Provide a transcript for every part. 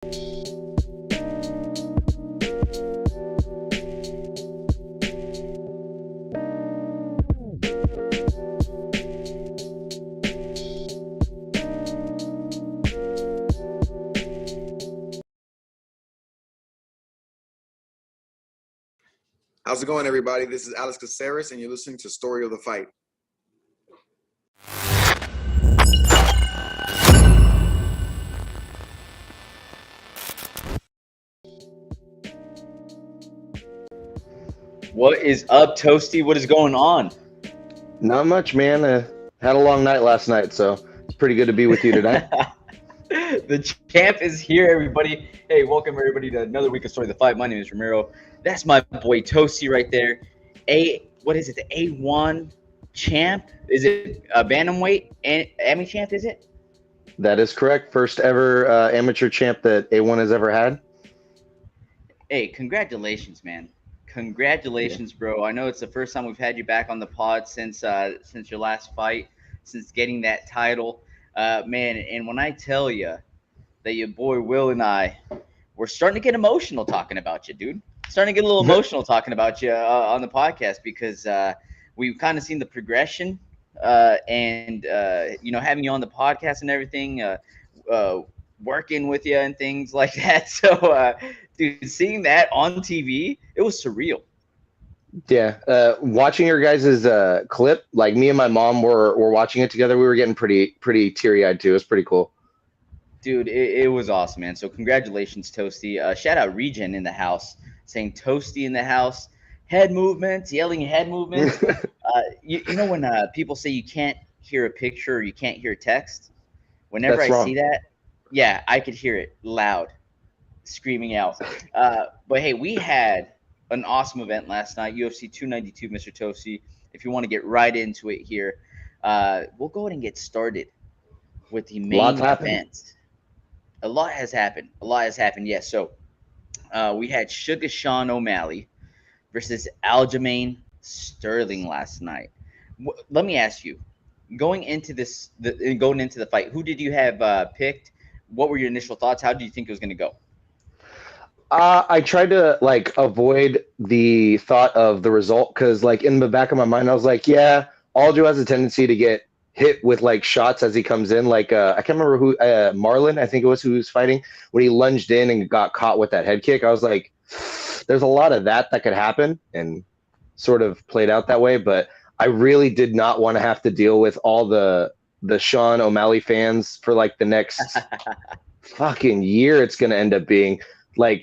How's it going, everybody? This is Alex Caceres, and you're listening to Story of the Fight. What is up, Toasty? What is going on? Not much, man. Had a long night last night, so it's pretty good to be with you tonight. The champ is here, everybody. Hey, welcome everybody to another week of Story of the Fight. My name is Ramiro. That's my boy Toasty right there. What is it? The A1 champ? Is it a bantamweight and Emmy champ? Is it? That is correct. First ever amateur champ that A1 has ever had. Hey, congratulations, man. Congratulations, bro. I know it's the first time we've had you back on the pod since your last fight, since getting that title. Man, and when I tell you that your boy Will and I, we're starting to get emotional talking about you, dude. Starting to get a little emotional talking about you on the podcast because we've kind of seen the progression and having you on the podcast and everything, working with you and things like that. So, dude, seeing that on TV, it was surreal. Yeah, watching your guys' clip, like me and my mom were watching it together. We were getting pretty teary-eyed too. It was pretty cool. Dude, it was awesome, man. So congratulations, Toasty. Shout out Regen in the house, saying Toasty in the house. Head movements, yelling head movements. You know when people say you can't hear a picture or you can't hear text? Whenever That's I wrong. see that, yeah, I could hear it loud, screaming out. But hey, we had an awesome event last night, UFC 292, Mr. Toasty. If you want to get right into it here, we'll go ahead and get started with the main event. A lot has happened. Yes. So we had Suga Sean O'Malley versus Aljamain Sterling last night. Let me ask you, going into the fight, who did you have picked? What were your initial thoughts? How do you think it was going to go? I tried to avoid the thought of the result because in the back of my mind I was like, yeah, Aljo has a tendency to get hit with shots as he comes in. I can't remember who Marlon, I think it was, who was fighting when he lunged in and got caught with that head kick. I was like, there's a lot of that could happen, and sort of played out that way. But I really did not want to have to deal with all the Sean O'Malley fans for the next fucking year. It's going to end up being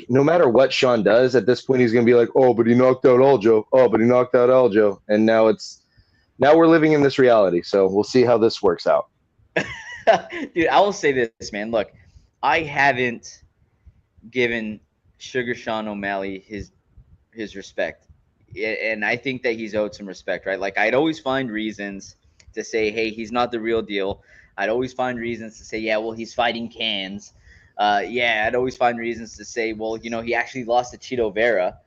no matter what Sean does at this point, he's going to be like, oh, but he knocked out Aljo. Oh, but he knocked out Aljo. And now we're living in this reality. So we'll see how this works out. Dude, I will say this, man. Look, I haven't given Sugar Sean O'Malley his respect. And I think that he's owed some respect, right? I'd always find reasons to say, hey, he's not the real deal. I'd always find reasons to say, yeah, well, he's fighting cans. I'd always find reasons to say, well, he actually lost to Cheeto Vera.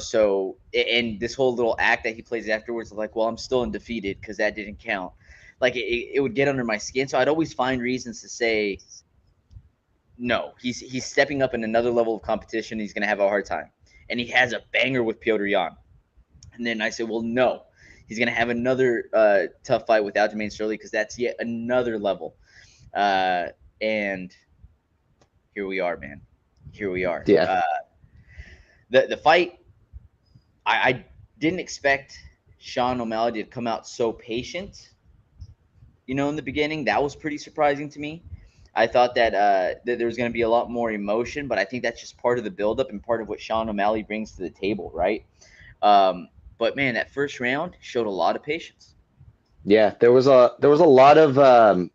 So, and this whole little act that he plays afterwards, well, I'm still undefeated because that didn't count. It would get under my skin. So I'd always find reasons to say, no, he's stepping up in another level of competition. He's going to have a hard time. And he has a banger with Pedro. And then I said, well, no, he's going to have another tough fight with Aljamain Sterling because that's yet another level. And here we are, man. Here we are. Yeah. The fight, I didn't expect Sean O'Malley to come out so patient, in the beginning. That was pretty surprising to me. I thought that there was going to be a lot more emotion, but I think that's just part of the buildup and part of what Sean O'Malley brings to the table, right? But, man, that first round showed a lot of patience. Yeah, there was a lot of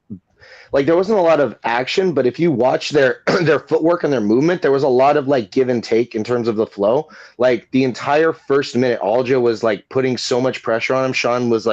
there wasn't a lot of action, but if you watch their footwork and their movement, there was a lot of give and take in terms of the flow. The entire first minute, Aljo was putting so much pressure on him. Sean was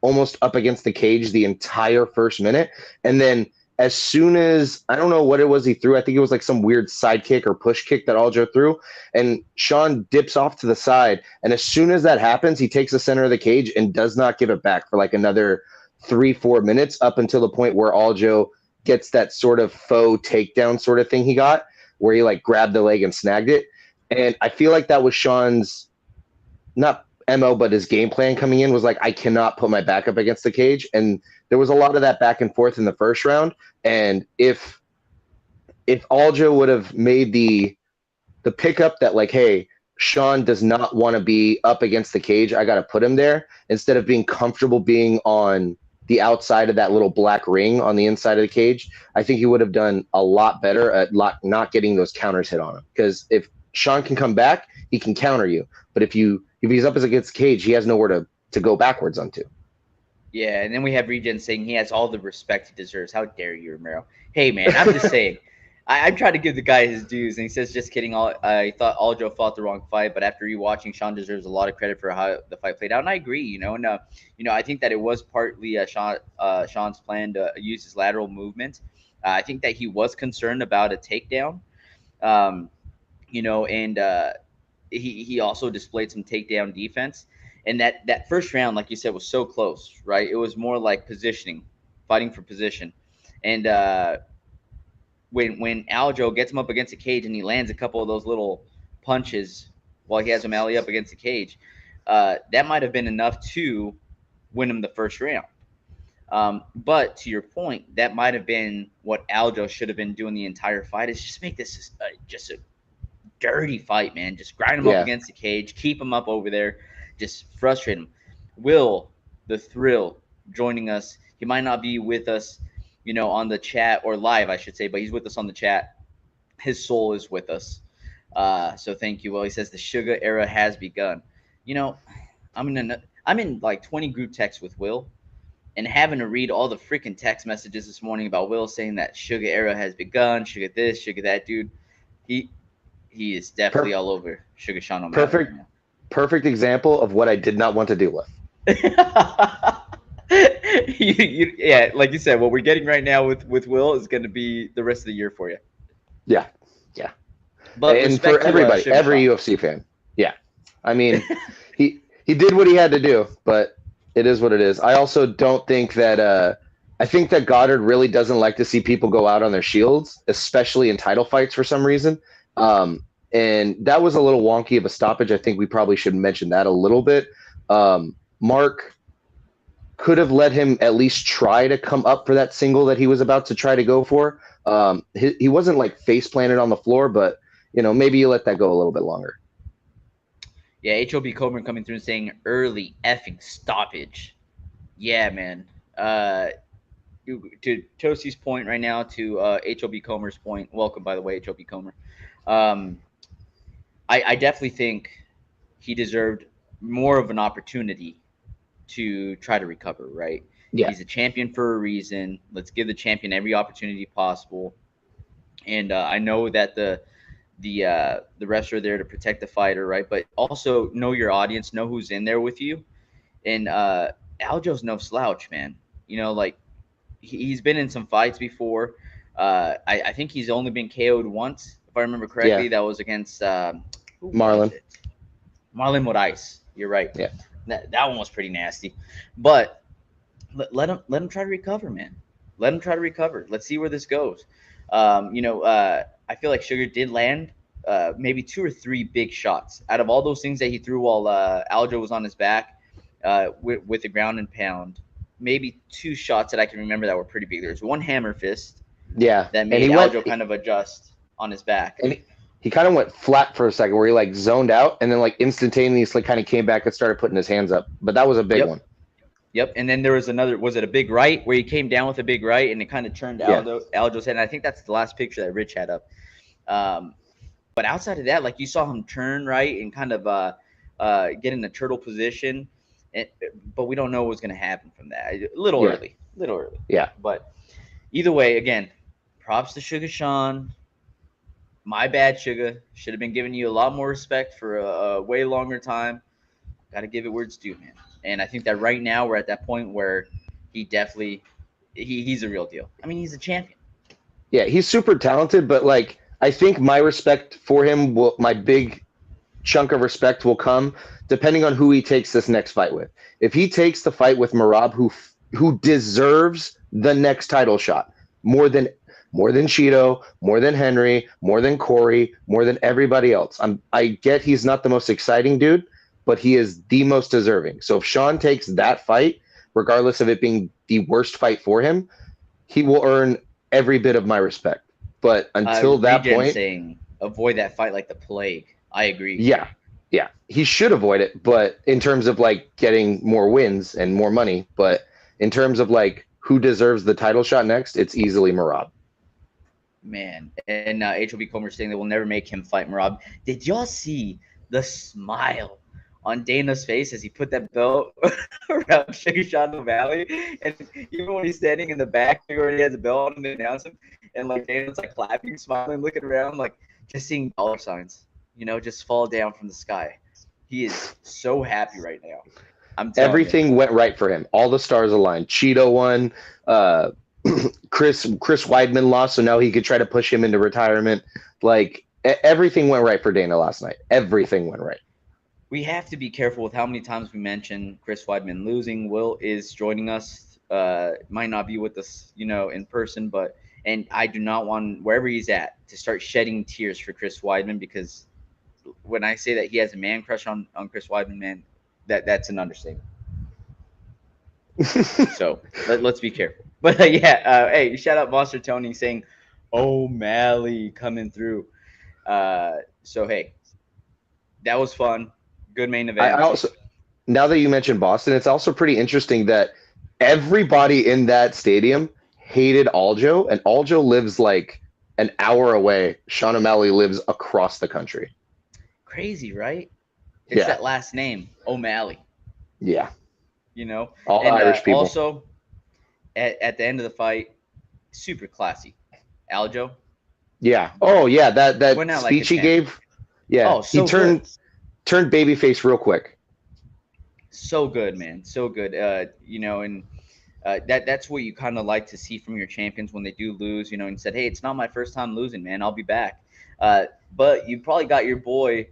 almost up against the cage the entire first minute, and then as soon as, I don't know what it was he threw, I think it was some weird side kick or push kick that Aljo threw, and Sean dips off to the side, and as soon as that happens, he takes the center of the cage and does not give it back for another 3-4 minutes up until the point where Aljo gets that sort of faux takedown sort of thing he got, where he like grabbed the leg and snagged it. And I feel like that was Sean's, not MO, but his game plan coming in was like, I cannot put my back up against the cage. And there was a lot of that back and forth in the first round. And if Aljo would have made the pickup that like, hey, Sean does not want to be up against the cage, I got to put him there, instead of being comfortable being on the outside of that little black ring on the inside of the cage, I think he would have done a lot better at not getting those counters hit on him. Because if Sean can come back, he can counter you. But if he's up against the cage, he has nowhere to go backwards onto. Yeah, and then we have Regen saying he has all the respect he deserves. How dare you, Romero? Hey, man, I'm just saying. I try to give the guy his dues, and he says, just kidding. I thought Aljo fought the wrong fight, but after rewatching, Sean deserves a lot of credit for how the fight played out, and I agree. And I think that it was partly Sean's plan to use his lateral movement. I think that he was concerned about a takedown, and he also displayed some takedown defense. And that first round, like you said, was so close, right? It was more like positioning, fighting for position, and when Aljo gets him up against the cage and he lands a couple of those little punches while he has O'Malley up against the cage, that might have been enough to win him the first round. But to your point, that might have been what Aljo should have been doing the entire fight, is just make this just a dirty fight, man. Just grind him up against the cage, keep him up over there, just frustrate him. Will, the Thrill, joining us. He might not be with us, on the chat, or live, I should say, but he's with us on the chat. His soul is with us. So thank you. Well, he says the Suga era has begun. I'm in like 20 group texts with Will, and having to read all the freaking text messages this morning about Will saying that Suga era has begun, Suga this, Suga that, dude. He is definitely all over Suga Sean O'Malley. Perfect example of what I did not want to deal with. Yeah, like you said, what we're getting right now with Will is going to be the rest of the year for you. Yeah. But and for everybody, every UFC fan. Yeah. I mean, he did what he had to do, but it is what it is. I also don't think that I think that Goddard really doesn't like to see people go out on their shields, especially in title fights for some reason. And that was a little wonky of a stoppage. I think we probably should mention that a little bit. Mark could have let him at least try to come up for that single that he was about to try to go for. He wasn't like face planted on the floor, but maybe you let that go a little bit longer. Yeah, HOB Coburn coming through and saying early effing stoppage. Yeah, man. To Tosti's point right now, to HOB Comer's point. Welcome, by the way, HOB Comer. I definitely think he deserved more of an opportunity to try to recover, right? Yeah. He's a champion for a reason. Let's give the champion every opportunity possible. And I know that the refs are there to protect the fighter, right? But also know your audience, know who's in there with you. And Aljo's no slouch, man. Like he's been in some fights before. I think he's only been KO'd once, if I remember correctly. Yeah. That was against Marlon. Marlon Moraes. You're right. Yeah. That one was pretty nasty. But let him try to recover, man. Let him try to recover. Let's see where this goes. I feel like Sugar did land maybe 2 or 3 big shots. Out of all those things that he threw while Aljo was on his back with the ground and pound, maybe 2 shots that I can remember that were pretty big. There's one hammer fist that made Aljo kind of adjust on his back. And he kind of went flat for a second where he like zoned out and then like instantaneously kind of came back and started putting his hands up. But that was a big one. Yep. And then there was another, was it a big right, where he came down with a big right and it kind of turned Aljo's head. And I think that's the last picture that Rich had up. But outside of that, like you saw him turn right and kind of get in the turtle position. But we don't know what's going to happen from that. A little early. Yeah. But either way, again, props to Suga Sean. My bad, Suga. Should have been giving you a lot more respect for a way longer time. Got to give it where it's due, man. And I think that right now we're at that point where he definitely he's a real deal. I mean, he's a champion. Yeah, he's super talented, but like I think my respect for him my big chunk of respect will come depending on who he takes this next fight with. If he takes the fight with Merab, who deserves the next title shot, more than Cheeto, more than Henry, more than Corey, more than everybody else. I get he's not the most exciting dude, but he is the most deserving. So if Sean takes that fight, regardless of it being the worst fight for him, he will earn every bit of my respect. But until that point, saying avoid that fight like the plague. I agree. Yeah, he should avoid it. But in terms of like getting more wins and more money, but in terms of like who deserves the title shot next, it's easily Merab. Man, and HOB Comer saying they will never make him fight Merab. Did y'all see the smile on Dana's face as he put that belt around Sugar Sean O'Malley? And even when he's standing in the back, he already has a belt on to announce him. And like Dana's like clapping, smiling, looking around, like just seeing dollar signs, just fall down from the sky. He is so happy right now. Everything went right for him. All the stars aligned. Cheeto won. Chris Weidman lost, so now he could try to push him into retirement. Like everything went right for Dana last night. Everything went right. We have to be careful with how many times we mention Chris Weidman losing. Will is joining us. Might not be with us, in person, and I do not want wherever he's at to start shedding tears for Chris Weidman, because when I say that he has a man crush on Chris Weidman, man, that's an understatement. So let's be careful. But hey, shout out Monster Tony saying O'Malley coming through. So hey, that was fun. Good main event. I also, now that you mentioned Boston, it's also pretty interesting that everybody in that stadium hated Aljo, and Aljo lives like an hour away. Sean O'Malley lives across the country. Crazy, right? It's that last name, O'Malley. Yeah. All Irish people. Also, at the end of the fight, super classy. Aljo. Yeah. Oh, yeah. That speech he gave. Yeah. Oh, so he turned babyface real quick. So good, man. So good. And that's what you kind of like to see from your champions when they do lose, and said, hey, it's not my first time losing, man. I'll be back. But you probably got your boy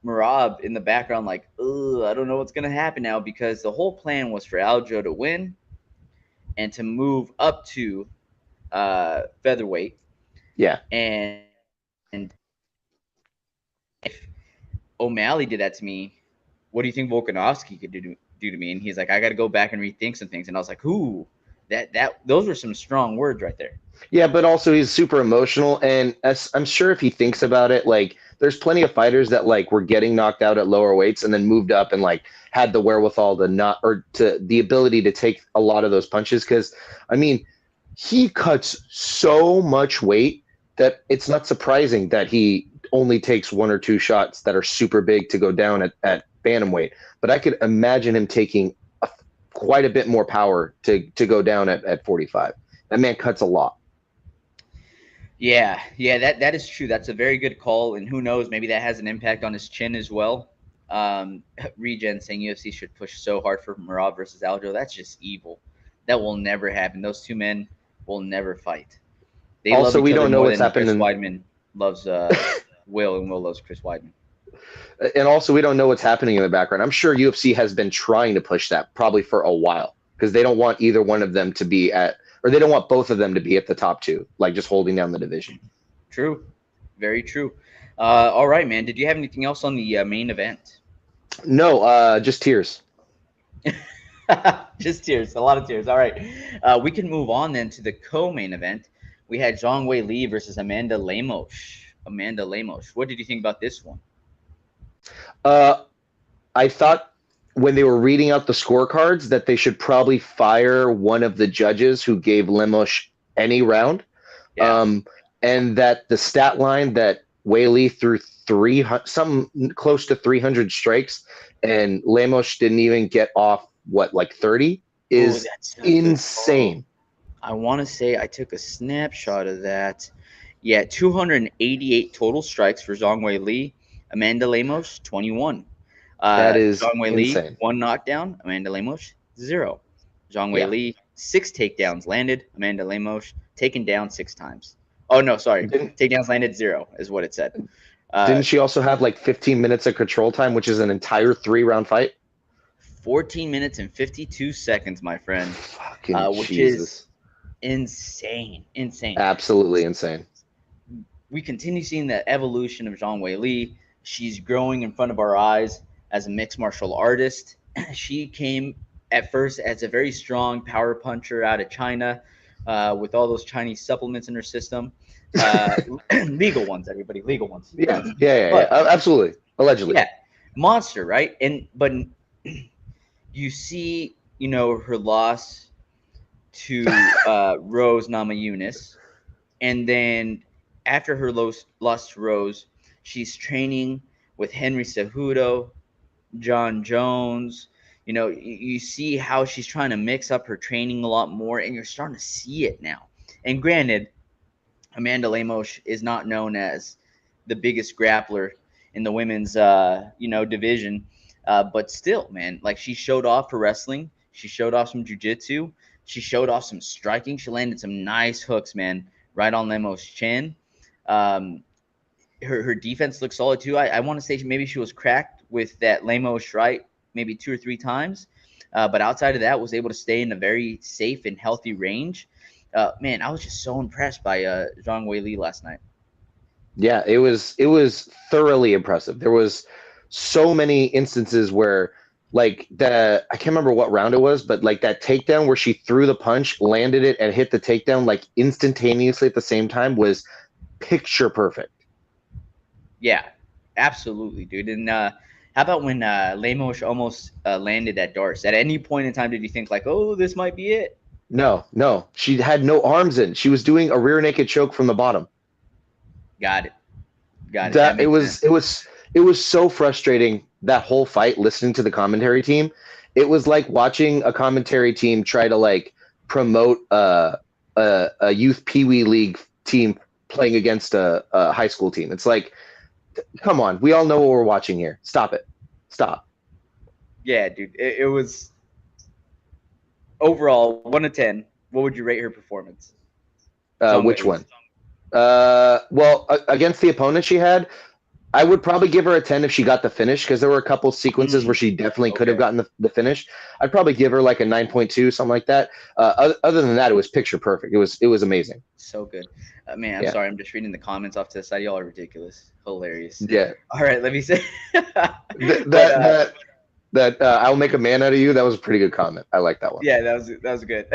Merab in the background like, I don't know what's going to happen now, because the whole plan was for Aljo to win and to move up to featherweight. Yeah. And if O'Malley did that to me, what do you think Volkanovski could do to me? And he's like, I got to go back and rethink some things. And I was like, ooh, those were some strong words right there. Yeah, but also he's super emotional, and I'm sure if he thinks about it, like there's plenty of fighters that like were getting knocked out at lower weights and then moved up and like had the wherewithal to the ability to take a lot of those punches. Because I mean, he cuts so much weight that it's not surprising that he only takes one or two shots that are super big to go down at bantamweight. But I could imagine him taking quite a bit more power to go down at 45. That man cuts a lot. Yeah, that is true. That's a very good call, and who knows, maybe that has an impact on his chin as well. Regen saying UFC should push so hard for Merab versus Aljo. That's just evil. That will never happen. Those two men will never fight. They also, love we don't know what's happening. Chris Weidman loves Will, and Will loves Chris Weidman. And also, we don't know what's happening in the background. I'm sure UFC has been trying to push that probably for a while, because they don't want either one of them to be or they don't want both of them to be at the top two, like just holding down the division. True. Very true. All right, man. Did you have anything else on the main event? No, just tears. Just tears. A lot of tears. All right. We can move on then to the co-main event. We had Zhang Weili versus Amanda Lemos. Amanda Lemos. What did you think about this one? I thought when they were reading out the scorecards that they should probably fire one of the judges who gave Lemos any round. Yeah. And that the stat line that Weili threw close to 300 strikes and Lemos didn't even get off 30 is insane. I want to say I took a snapshot of that. Yeah, 288 total strikes for Zhang Weili. Amanda Lemos, 21. That is Zhang Weili, insane. 1 knockdown. Amanda Lemos, 0. Zhang Weili, 6 takedowns landed. Amanda Lemos, taken down 6 times. Oh, no, sorry. Takedowns landed 0 is what it said. Didn't she also have 15 minutes of control time, which is an entire 3-round fight? 14 minutes and 52 seconds, my friend. Fucking which Jesus. is insane. Absolutely insane. We continue seeing the evolution of Zhang Weili. She's growing in front of our eyes as a mixed martial artist. She came at first as a very strong power puncher out of China, with all those Chinese supplements in her system. Legal ones, everybody, legal ones. Yeah. Absolutely. Allegedly. Yeah, monster, right? But you see, her loss to Rose Namajunas, and then after her loss to Rose, she's training with Henry Cejudo, John Jones. You see how she's trying to mix up her training a lot more, and you're starting to see it now. And granted, Amanda Lemos is not known as the biggest grappler in the women's, division, but still, man, like she showed off her wrestling. She showed off some jiu-jitsu. She showed off some striking. She landed some nice hooks, man, right on Lemos' chin. Her defense looks solid too. I want to say maybe she was cracked with that Lemos right maybe 2 or 3 times, but outside of that was able to stay in a very safe and healthy range. Man, I was just so impressed by Zhang Weili last night. Yeah, it was thoroughly impressive. There was so many instances where like I can't remember what round it was, but like that takedown where she threw the punch, landed it, and hit the takedown like instantaneously at the same time was picture perfect. Yeah, absolutely, dude. And how about when Lemos almost landed that Darce? At any point in time, did you think like, oh, this might be it? No. She had no arms in. She was doing a rear naked choke from the bottom. Got it. It was so frustrating, that whole fight, listening to the commentary team. It was like watching a commentary team try to like promote a youth peewee league team playing against a high school team. It's like, come on, we all know what we're watching here. Stop it. Stop. Yeah, dude. It was overall 1 to 10. What would you rate her performance? Which one? Well, against the opponent she had, I would probably give her a 10 if she got the finish, because there were a couple sequences where she definitely could have gotten the finish. I'd probably give her like a 9.2, something like that. Other than that, it was picture perfect. It was amazing. So good. Man, I'm sorry. I'm just reading the comments off to the side. Y'all are ridiculous. Hilarious. Yeah. All right, let me say that I'll make a man out of you. That was a pretty good comment. I like that one. Yeah, that was good.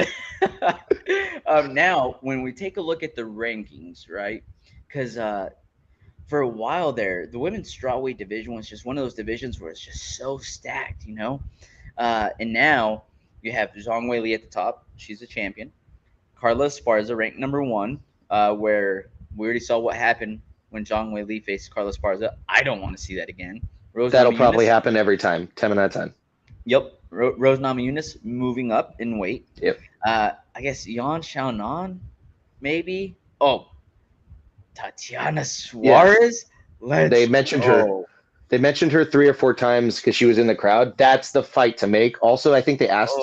Now, when we take a look at the rankings, right? Because for a while there, the women's strawweight division was just one of those divisions where it's just so stacked, and now you have Zhang Weili at the top. She's a champion. Carla Esparza ranked number 1, where we already saw what happened when Zhang Weili faced Carla Esparza. I don't want to see that again. That'll probably happen every time. 10 out of 10. Yep. Rose Namajunas moving up in weight. Yep. I guess Yan Xiaonan, maybe. Oh, Tatiana Suarez. Yeah. They mentioned her. They mentioned her 3 or 4 times because she was in the crowd. That's the fight to make. Also, I think they asked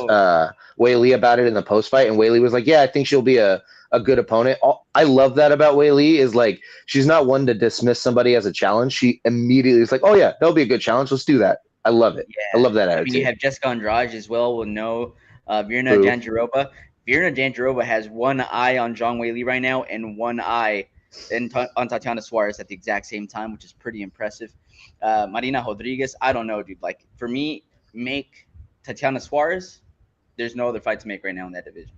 Weili about it in the post fight, and Weili was like, "Yeah, I think she'll be a good opponent." I love that about Weili, is like she's not one to dismiss somebody as a challenge. She immediately is like, "Oh yeah, that'll be a good challenge. Let's do that." I love it. Yeah. I love that attitude. You have Jessica Andrade as well. With Virna Jandiroba. Virna Jandiroba has one eye on Zhang Weili right now and one eye on Tatiana Suarez at the exact same time, which is pretty impressive. Marina Rodrigues, I don't know, dude. Like, for me, make Tatiana Suarez. There's no other fight to make right now in that division.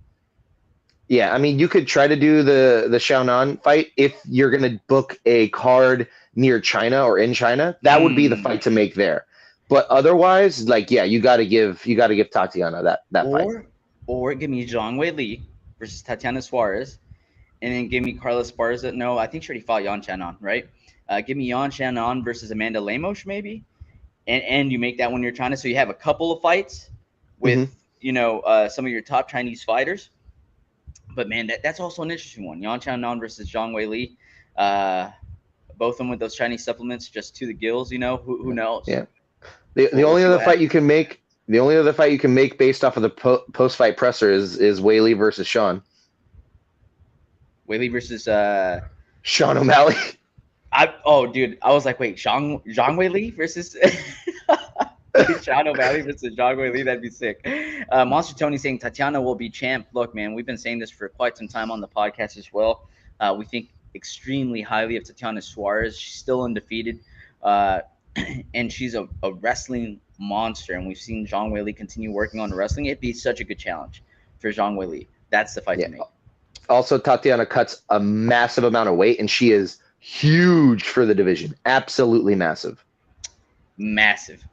Yeah, I mean, you could try to do the Xiaonan fight if you're going to book a card near China or in China. That would be the fight to make there. But otherwise, like, yeah, you got to give Tatiana that fight. Or give me Zhang Weili versus Tatiana Suarez, and then give me Carla Esparza. No, I think she already fought Yan Xiaonan, right? Give me Yan Xiaonan versus Amanda Lemos, maybe, and you make that one you're trying to. So you have a couple of fights with some of your top Chinese fighters. But man, that's also an interesting one. Yan Xiaonan versus Zhang Weili, both of them with those Chinese supplements just to the gills. Who knows? Yeah. The only other fight you can make. The only other fight you can make based off of the post-fight presser is Weili versus Sean. Weili versus Sean O'Malley. Dude, I was like, wait, Zhang Weili versus Sean O'Malley versus Zhang Weili, that'd be sick. Monster Tony saying Tatiana will be champ. Look, man, we've been saying this for quite some time on the podcast as well. We think extremely highly of Tatiana Suarez. She's still undefeated, and she's a wrestling monster. And we've seen Zhang Weili continue working on wrestling. It'd be such a good challenge for Zhang Weili. That's the fight to make. Also, Tatiana cuts a massive amount of weight, and she is huge for the division. Absolutely massive. Massive.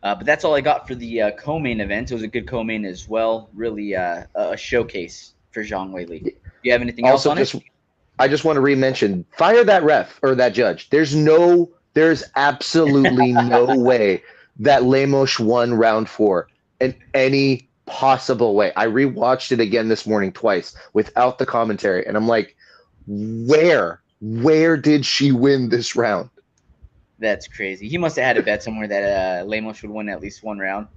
But that's all I got for the co-main event. It was a good co-main as well. Really a showcase for Zhang Weili. Do you have anything else on it? I just want to re-mention, fire that ref or that judge. There's absolutely no way that Lemos won round 4 in any possible way. I rewatched it again this morning twice without the commentary, and I'm like, where did she win this round? That's crazy. He must have had a bet somewhere that Lemos would win at least one round.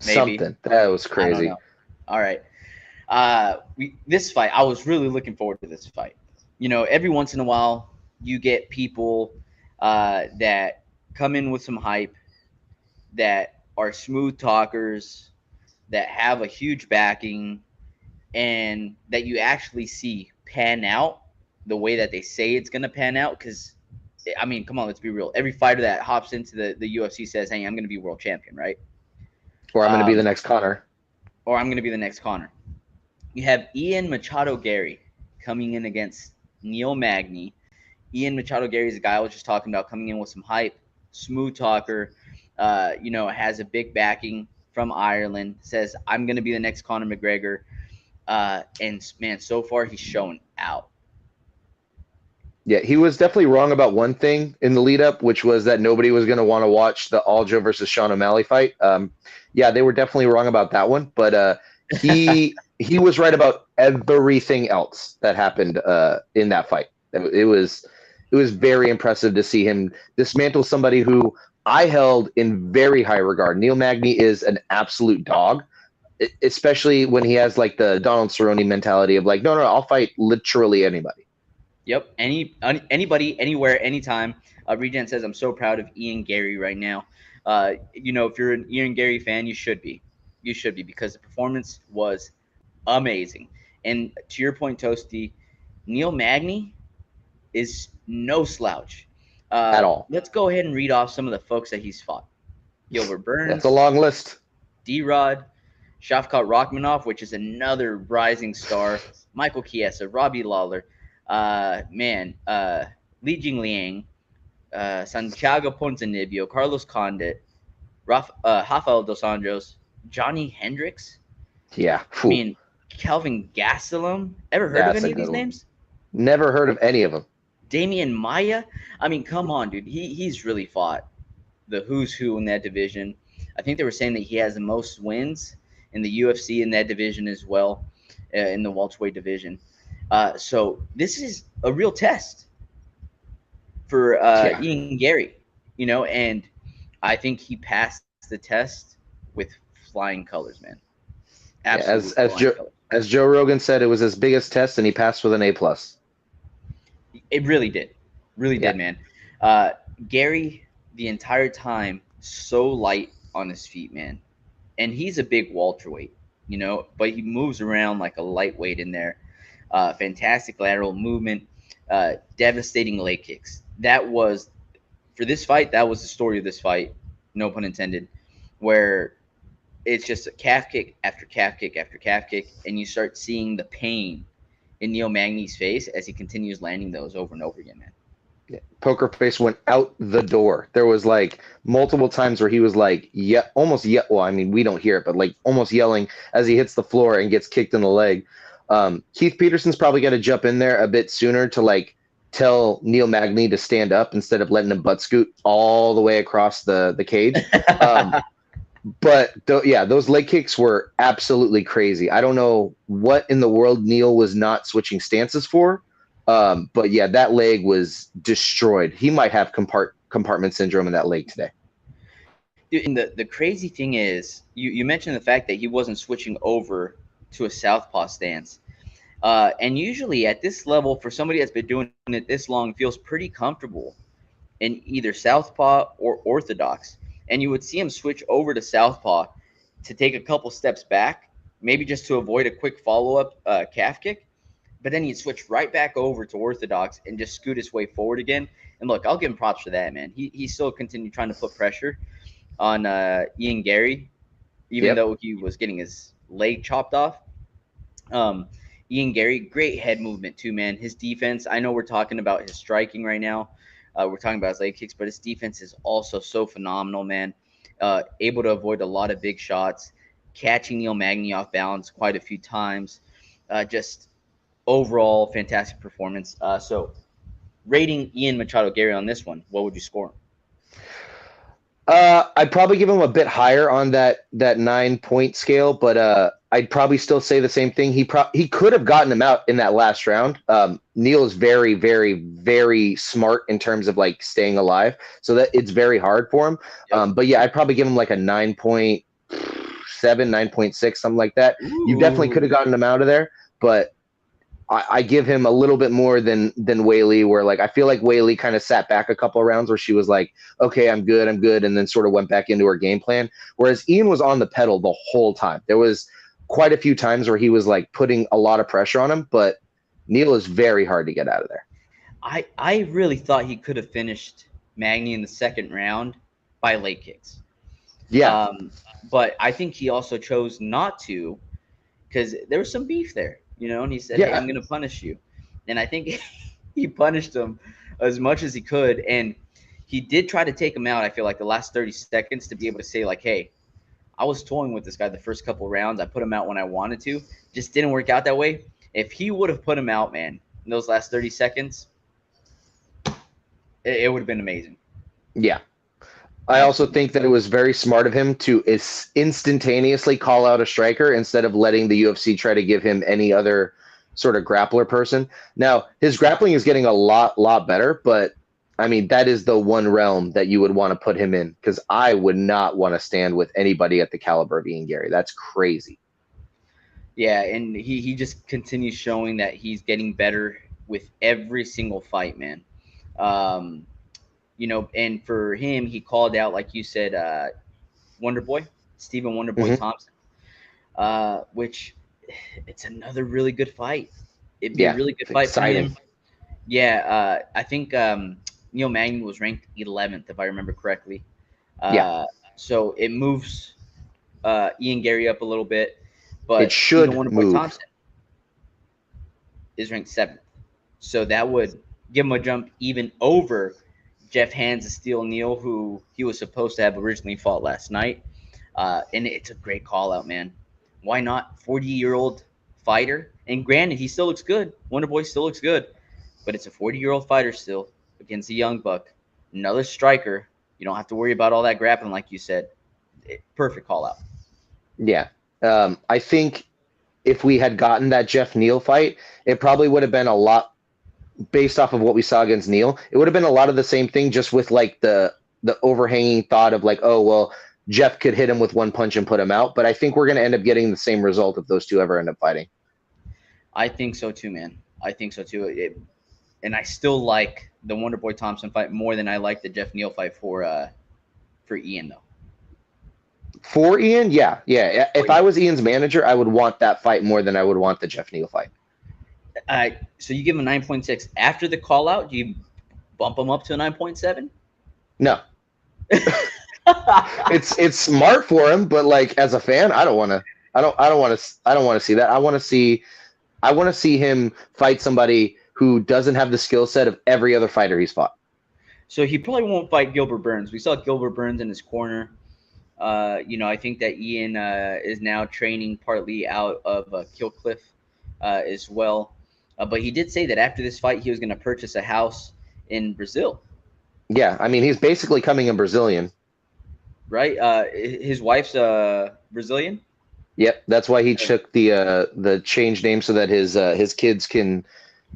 Maybe. Something. That was crazy. I don't know. All right. This fight, I was really looking forward to this fight. You know, every once in a while, you get people that come in with some hype, that are smooth talkers, that have a huge backing, and that you actually see pan out the way that they say it's going to pan out. Because, I mean, come on, let's be real. Every fighter that hops into the UFC says, hey, I'm going to be world champion, right? Or I'm going to be the next Conor. Or I'm going to be the next Conor. You have Ian Machado Garry coming in against Neil Magny. Ian Machado Garry is a guy I was just talking about, coming in with some hype, smooth talker, has a big backing from Ireland, says, I'm going to be the next Conor McGregor. And, man, so far he's showing out. Yeah, he was definitely wrong about one thing in the lead up, which was that nobody was going to want to watch the Aljo versus Sean O'Malley fight. Yeah, they were definitely wrong about that one, but he was right about everything else that happened in that fight. It was very impressive to see him dismantle somebody who I held in very high regard. Neil Magny is an absolute dog, especially when he has like the Donald Cerrone mentality of like, no, I'll fight literally anybody. Yep, anybody, anywhere, anytime. Regen says, I'm so proud of Ian Garry right now. If you're an Ian Garry fan, you should be. You should be, because the performance was amazing. And to your point, Toasty, Neil Magny is no slouch. At all. Let's go ahead and read off some of the folks that he's fought. Gilbert Burns. That's a long list. D-Rod. Shavkat Rakhmonov, which is another rising star. Michael Chiesa. Robbie Lawler. Li Jingliang, Santiago Ponzinibbio, Carlos Condit, Rafael Dos Anjos, Johnny Hendricks. Yeah. I mean, Kelvin Gastelum. Ever heard of any of these names? Never heard of any of them. Damian Maia. I mean, come on, dude. He's really fought the who's who in that division. I think they were saying that he has the most wins in the UFC in that division as well, in the welterweight division. So this is a real test for Ian Garry, and I think he passed the test with flying colors, man. Absolutely. As Joe Rogan said, it was his biggest test, and he passed with an A+. It really did. Really did, man. Garry, the entire time, so light on his feet, man. And he's a big welterweight, but he moves around like a lightweight in there. Fantastic lateral movement, devastating leg kicks. That was, for this fight, that was the story of this fight, no pun intended, where it's just a calf kick after calf kick after calf kick, and you start seeing the pain in Neil Magny's face as he continues landing those over and over again, man. Yeah. Poker face went out the door. There was like multiple times where he was like, well, I mean, we don't hear it, but like almost yelling as he hits the floor and gets kicked in the leg. Keith Peterson's probably got to jump in there a bit sooner to like tell Neil Magny to stand up instead of letting him butt scoot all the way across the cage. But those leg kicks were absolutely crazy. I don't know what in the world Neil was not switching stances for. But yeah, that leg was destroyed. He might have compartment syndrome in that leg today. Dude, and the crazy thing is, you mentioned the fact that he wasn't switching over to a southpaw stance. And usually at this level, for somebody that's been doing it this long, feels pretty comfortable in either southpaw or orthodox. and you would see him switch over to southpaw to take a couple steps back, maybe just to avoid a quick follow-up calf kick. But then he'd switch right back over to orthodox and just scoot his way forward again. And look, I'll give him props for that, man. He still continued trying to put pressure on Ian Garry, even though he was getting his leg chopped off. Ian Garry, great head movement too, man. His defense, I know we're talking about his striking right now. We're talking about his leg kicks, but his defense is also so phenomenal, man. Able to avoid a lot of big shots, catching Neil Magny off balance quite a few times. Just overall fantastic performance. So rating Ian Machado Garry on this one, what would you score him? I'd probably give him a bit higher on that 9-point scale, but I'd probably still say the same thing. He could have gotten him out in that last round. Neil is very, very, very smart in terms of like staying alive, so that it's very hard for him. Yep. But yeah, I'd probably give him like a 9.7, 9.6, something like that. Ooh. You definitely could have gotten him out of there, but I give him a little bit more than Weili, where like I feel like Weili kind of sat back a couple of rounds where she was like, okay, I'm good, and then sort of went back into her game plan. Whereas Ian was on the pedal the whole time. There was quite a few times where he was like putting a lot of pressure on him, but Neil is very hard to get out of there. I really thought he could have finished Magny in the second round by leg kicks. Yeah. But I think he also chose not to because there was some beef there. You know, and he said, hey, I'm going to punish you. And I think he punished him as much as he could. And he did try to take him out, I feel like, the last 30 seconds to be able to say, like, hey, I was toying with this guy the first couple rounds. I put him out when I wanted to. Just didn't work out that way. If he would have put him out, man, in those last 30 seconds, it would have been amazing. Yeah. I also think that it was very smart of him to instantaneously call out a striker instead of letting the UFC try to give him any other sort of grappler person. Now, his grappling is getting a lot better, but I mean, that is the one realm that you would want to put him in, because I would not want to stand with anybody at the caliber of Ian Garry. That's crazy. Yeah, and he just continues showing that he's getting better with every single fight, man. You know, and for him, he called out, like you said, Wonderboy, Stephen Wonderboy Thompson, which it's another really good fight. It'd be a really good fight for him. Yeah, I think Neil Magny was ranked 11th, if I remember correctly. So it moves Ian Garry up a little bit, but it should Wonderboy move. Thompson is ranked 7th. So that would give him a jump even over Jeff Hands of Steel Neal, who he was supposed to have originally fought last night. And it's a great call out, man. Why not? 40-year-old fighter. And granted, he still looks good. Wonderboy still looks good. But it's a 40-year-old fighter still against a young buck. Another striker. You don't have to worry about all that grappling, like you said. Perfect call out. Yeah. I think if we had gotten that Jeff Neal fight, it probably would have been a lot, based off of what we saw against Neal, it would have been a lot of the same thing, just with like the overhanging thought of like, oh, well, Jeff could hit him with one punch and put him out. But I think we're going to end up getting the same result if those two ever end up fighting. I think so too, man. I think so too. And I still like the Wonderboy Thompson fight more than I like the Jeff Neal fight for Ian, though. For Ian? Yeah. If I was Ian's manager, I would want that fight more than I would want the Jeff Neal fight. So you give him a 9.6 after the call out. Do you bump him up to a 9.7? No. it's smart for him, but like as a fan, I don't want to see that. I want to see him fight somebody who doesn't have the skill set of every other fighter he's fought. So he probably won't fight Gilbert Burns. We saw Gilbert Burns in his corner. You know, I think that Ian is now training partly out of Killcliff as well. But he did say that after this fight, he was going to purchase a house in Brazil. Yeah, I mean, he's basically coming a Brazilian. Right? His wife's Brazilian? Yep, that's why he took the changed name so that his kids can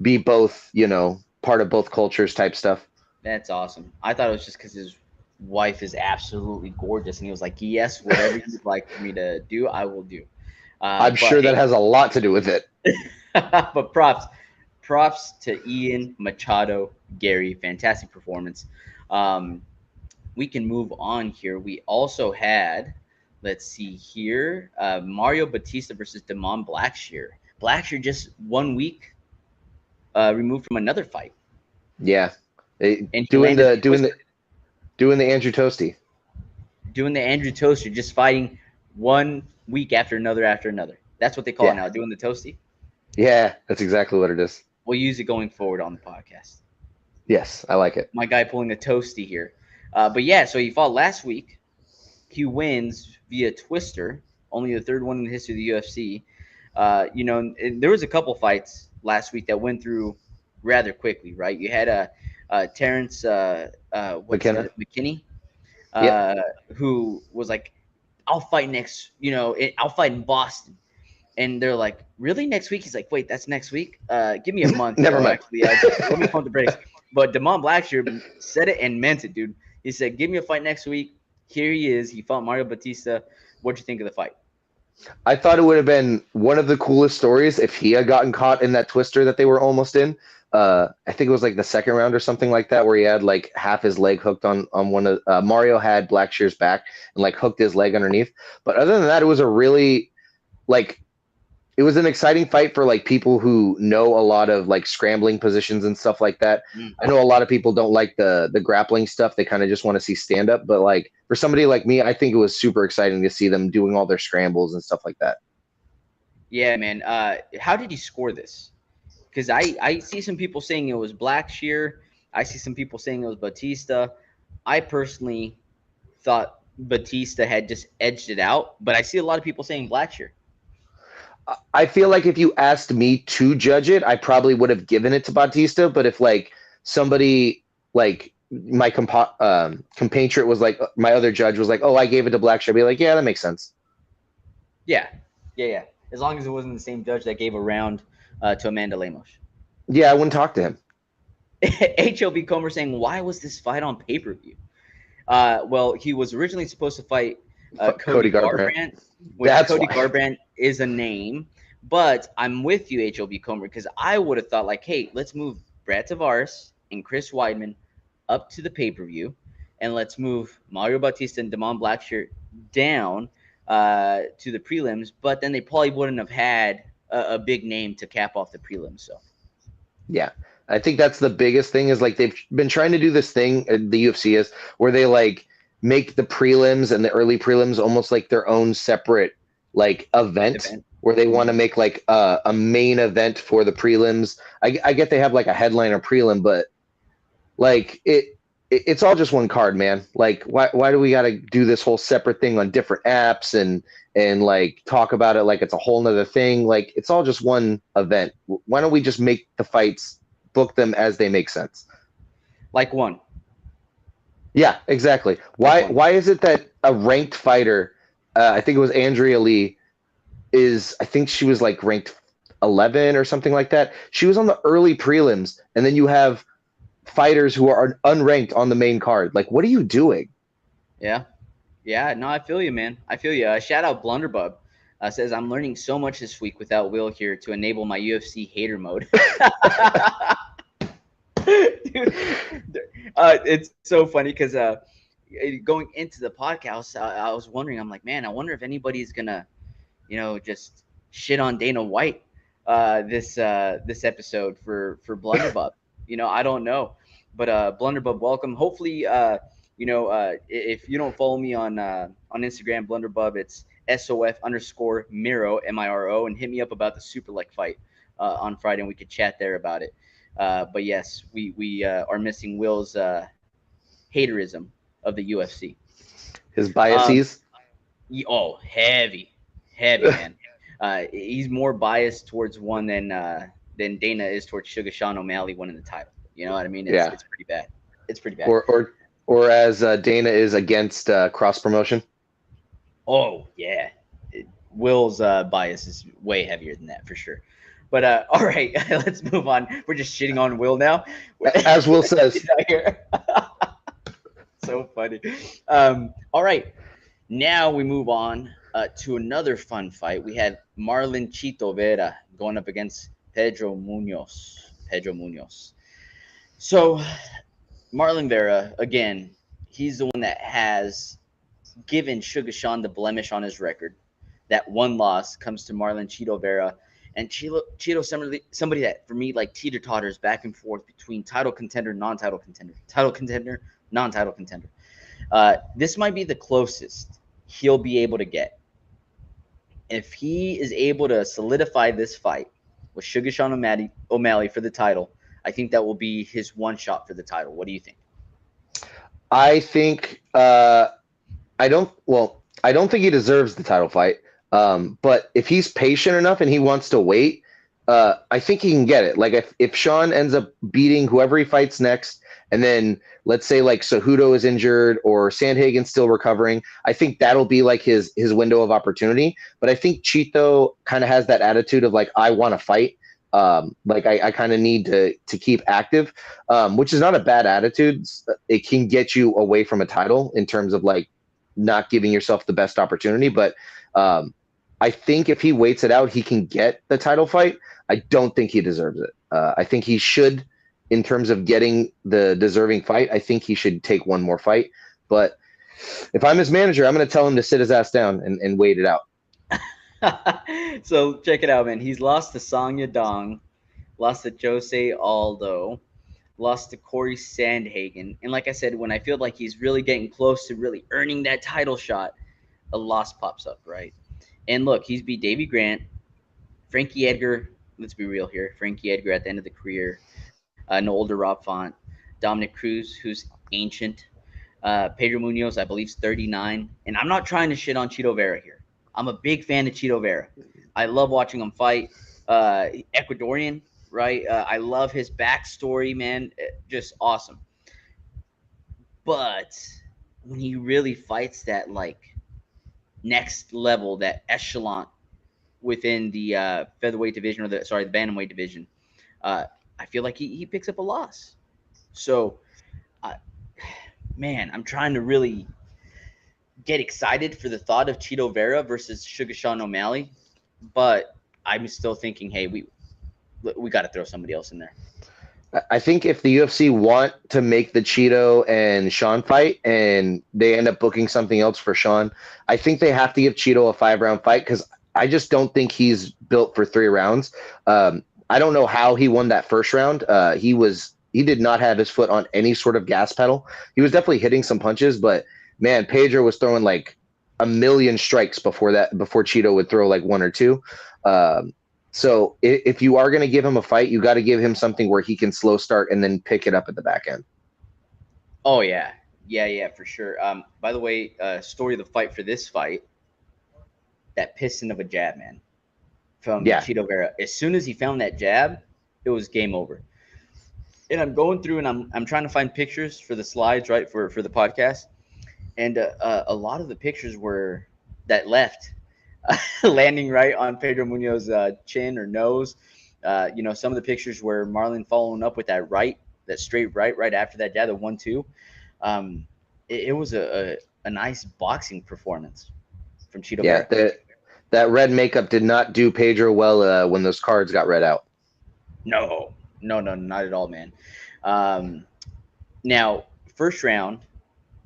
be both, you know, part of both cultures type stuff. That's awesome. I thought it was just because his wife is absolutely gorgeous, and he was like, yes, whatever you'd like for me to do, I will do. I'm sure that has a lot to do with it. But props to Ian Machado Garry. Fantastic performance. we can move on here. We also had, let's see here, Mario Bautista versus Damon Blackshear. Blackshear just 1 week removed from another fight. Yeah, And doing the Andrew Toasty. Doing the Andrew Toaster, just fighting 1 week after another. That's what they call it now, doing the Toasty. Yeah, that's exactly what it is. We'll use it going forward on the podcast. Yes, I like it. My guy pulling the Toasty here. But yeah, so he fought last week. He wins via twister, only the third one in the history of the UFC. There was a couple fights last week that went through rather quickly, right? You had Terrence McKinney, who was like, I'll fight next, I'll fight in Boston. And they're like, really, next week? He's like, wait, that's next week? Give me a month. Never mind. Actually, let me pump the brakes. But Damon Blackshear said it and meant it, dude. He said, give me a fight next week. Here he is. He fought Mario Bautista. What'd you think of the fight? I thought it would have been one of the coolest stories if he had gotten caught in that twister that they were almost in. I think it was like the second round or something like that, where he had like half his leg hooked on one of Mario had Blackshear's back and like hooked his leg underneath. But other than that, it was a really it was an exciting fight for like people who know a lot of like scrambling positions and stuff like that. I know a lot of people don't like the grappling stuff. They kind of just want to see stand up. But like for somebody like me, I think it was super exciting to see them doing all their scrambles and stuff like that. Yeah, man. How did he score this? Because I see some people saying it was Blackshear. I see some people saying it was Bautista. I personally thought Bautista had just edged it out, but I see a lot of people saying Blackshear. I feel like if you asked me to judge it, I probably would have given it to Bautista. But if like somebody like my compatriot was like, my other judge was like, oh, I gave it to Blackshear, I'd be like, yeah, that makes sense. Yeah. As long as it wasn't the same judge that gave a round to Amanda Lemos. Yeah, I wouldn't talk to him. HLB Comer saying, why was this fight on pay-per-view? Well, he was originally supposed to fight Cody Garbrandt. Cody Garbrandt is a name, but I'm with you, HLB Comer, because I would have thought like, hey, let's move Brad Tavares and Chris Weidman up to the pay-per-view, and let's move Mario Bautista and Damon Blackshear down to the prelims, but then they probably wouldn't have had a big name to cap off the prelims. So yeah, I think that's the biggest thing is like they've been trying to do this thing, the UFC is, where they like make the prelims and the early prelims almost like their own separate like event. Where they want to make like a main event for the prelims. I get they have like a headliner prelim, but like it's all just one card, man. Like why do we got to do this whole separate thing on different apps and like talk about it like it's a whole nother thing? Like it's all just one event. Why don't we just make the fights, book them as they make sense? Like one. Yeah, exactly. Why is it that a ranked fighter, I think it was Andrea Lee, I think she was like ranked 11 or something like that. She was on the early prelims, and then you have fighters who are unranked on the main card. Like, what are you doing? Yeah. No, I feel you, man. I feel you. Shout out Blunderbub. Says, I'm learning so much this week without Will here to enable my UFC hater mode. Dude, it's so funny because going into the podcast, I was wondering, I'm like, man, I wonder if anybody's going to, just shit on Dana White this episode for Blunderbub. I don't know. But Blunderbub, welcome. Hopefully, if you don't follow me on Instagram, Blunderbub, it's SOF_Miro, MIRO, and hit me up about the Super Leg fight on Friday, and we could chat there about it. But yes, we are missing Will's haterism of the UFC. His biases? Heavy, man. He's more biased towards one than Dana is towards Suga Sean O'Malley winning the title. You know what I mean? It's pretty bad. It's pretty bad. Or as Dana is against cross promotion. Oh yeah, Will's bias is way heavier than that for sure. But all right, let's move on. We're just shitting on Will now. As Will says. So funny. All right, now we move on to another fun fight. We had Marlon Chito Vera going up against Pedro Munhoz. So Marlon Vera, again, he's the one that has given Sugar Sean the blemish on his record. That one loss comes to Marlon Cheeto Vera. And Cheeto somebody that, for me, like teeter-totters back and forth between title contender, non-title contender, title contender, non-title contender. This might be the closest he'll be able to get. If he is able to solidify this fight with Sugar Sean O'Malley for the title, I think that will be his one shot for the title. What do you think? I think I don't think he deserves the title fight. But if he's patient enough and he wants to wait, I think he can get it. Like if Sean ends up beating whoever he fights next, and then let's say like Cejudo is injured or Sandhagen's still recovering, I think that'll be like his window of opportunity. But I think Cheeto kind of has that attitude of like, I want to fight. Like I kind of need to keep active, which is not a bad attitude. It can get you away from a title in terms of like not giving yourself the best opportunity. But I think if he waits it out, he can get the title fight. I don't think he deserves it. I think he should, in terms of getting the deserving fight, I think he should take one more fight. But if I'm his manager, I'm going to tell him to sit his ass down and wait it out. So check it out, man. He's lost to Song Yadong, lost to Jose Aldo, lost to Corey Sandhagen. And like I said, when I feel like he's really getting close to really earning that title shot, a loss pops up, right? And look, he's beat Davey Grant, Frankie Edgar. Let's be real here. Frankie Edgar at the end of the career. An older Rob Font. Dominic Cruz, who's ancient. Pedro Munhoz, I believe, is 39. And I'm not trying to shit on Cheeto Vera here. I'm a big fan of Cheeto Vera. I love watching him fight. Ecuadorian, right? I love his backstory, man. Just awesome. But when he really fights that, like, next level, that echelon within the featherweight division, or the bantamweight division, I feel like he picks up a loss. So, man, I'm trying to really get excited for the thought of Cheeto Vera versus Sugar Sean O'Malley, but I'm still thinking, hey, we got to throw somebody else in there. I think if the UFC want to make the Cheeto and Sean fight and they end up booking something else for Sean, I think they have to give Cheeto a 5-round fight, because I just don't think he's built for 3 rounds. I don't know how he won that first round. He did not have his foot on any sort of gas pedal. He was definitely hitting some punches, but man, Pedro was throwing like a million strikes before Cheeto would throw like 1 or 2. So if you are going to give him a fight, you got to give him something where he can slow start and then pick it up at the back end. Oh yeah, for sure. By the way, story of the fight for this fight, that piston of a jab, man, from Cheeto Vera. As soon as he found that jab, it was game over. And I'm going through and I'm trying to find pictures for the slides, right, for the podcast. And a lot of the pictures were that left landing right on Pedro Munhoz's chin or nose. Some of the pictures were Marlon following up with that straight right after that jab, the 1-2. It was a nice boxing performance from Cheeto Vera. Yeah, that red makeup did not do Pedro well when those cards got read out. No, not at all, man. Now, first round,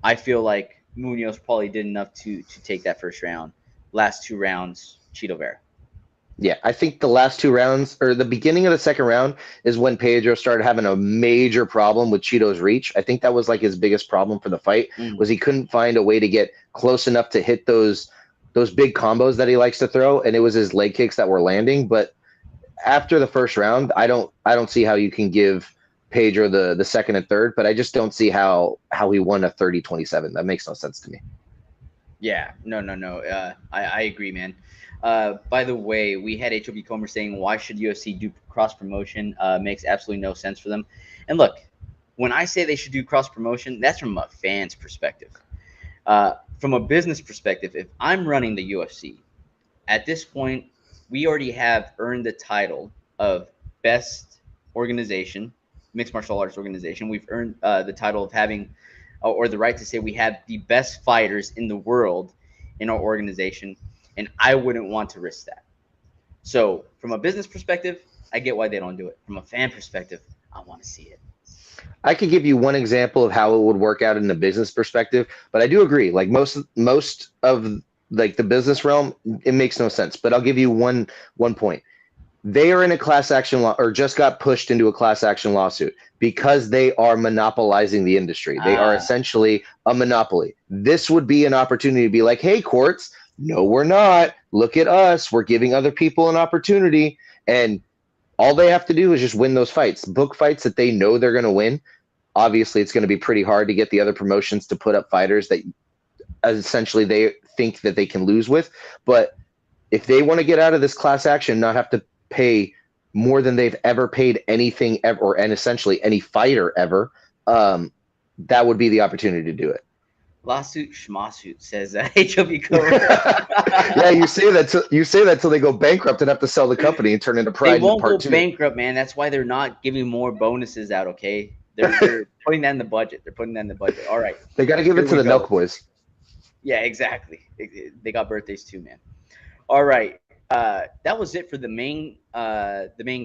I feel like Munhoz probably did enough to take that first round. Last 2 rounds, Cheeto Vera. Yeah, I think the last 2 rounds, or the beginning of the second round, is when Pedro started having a major problem with Cheeto's reach. I think that was like his biggest problem for the fight, was he couldn't find a way to get close enough to hit those big combos that he likes to throw, and it was his leg kicks that were landing. But after the first round, I don't see how you can give Pedro the second and third, but I just don't see how he won a 30-27. That makes no sense to me. Yeah, no. I agree, man. By the way, we had HOB Comer saying, why should UFC do cross-promotion? Makes absolutely no sense for them. And look, when I say they should do cross-promotion, that's from a fan's perspective. From a business perspective, if I'm running the UFC, at this point, we already have earned the title of best organization, mixed martial arts organization. We've earned the title of having, or the right to say we have the best fighters in the world in our organization, and I wouldn't want to risk that. So from a business perspective, I get why they don't do it. From a fan perspective, I want to see it. I could give you one example of how it would work out in the business perspective, but I do agree. Like most of like the business realm, it makes no sense. But I'll give you one point. They are in a class action law, or just got pushed into a class action lawsuit because they are monopolizing the industry. They are essentially a monopoly. This would be an opportunity to be like, hey, courts, no, we're not. Look at us. We're giving other people an opportunity. And all they have to do is just win those fights, book fights that they know they're going to win. Obviously, it's going to be pretty hard to get the other promotions to put up fighters that essentially they think that they can lose with. But if they want to get out of this class action, not have to pay more than they've ever paid anything ever, and essentially any fighter ever, that would be the opportunity to do it. Lawsuit schmawsuit, says HW Code. Yeah, you say that till they go bankrupt and have to sell the company and turn into Pride. They won't Part go 2. bankrupt, man. That's why they're not giving more bonuses out. Okay, they're putting that in the budget. All right, they got to give it to the Milk Boys. Yeah, exactly. They got birthdays too, man. All right, that was it for the main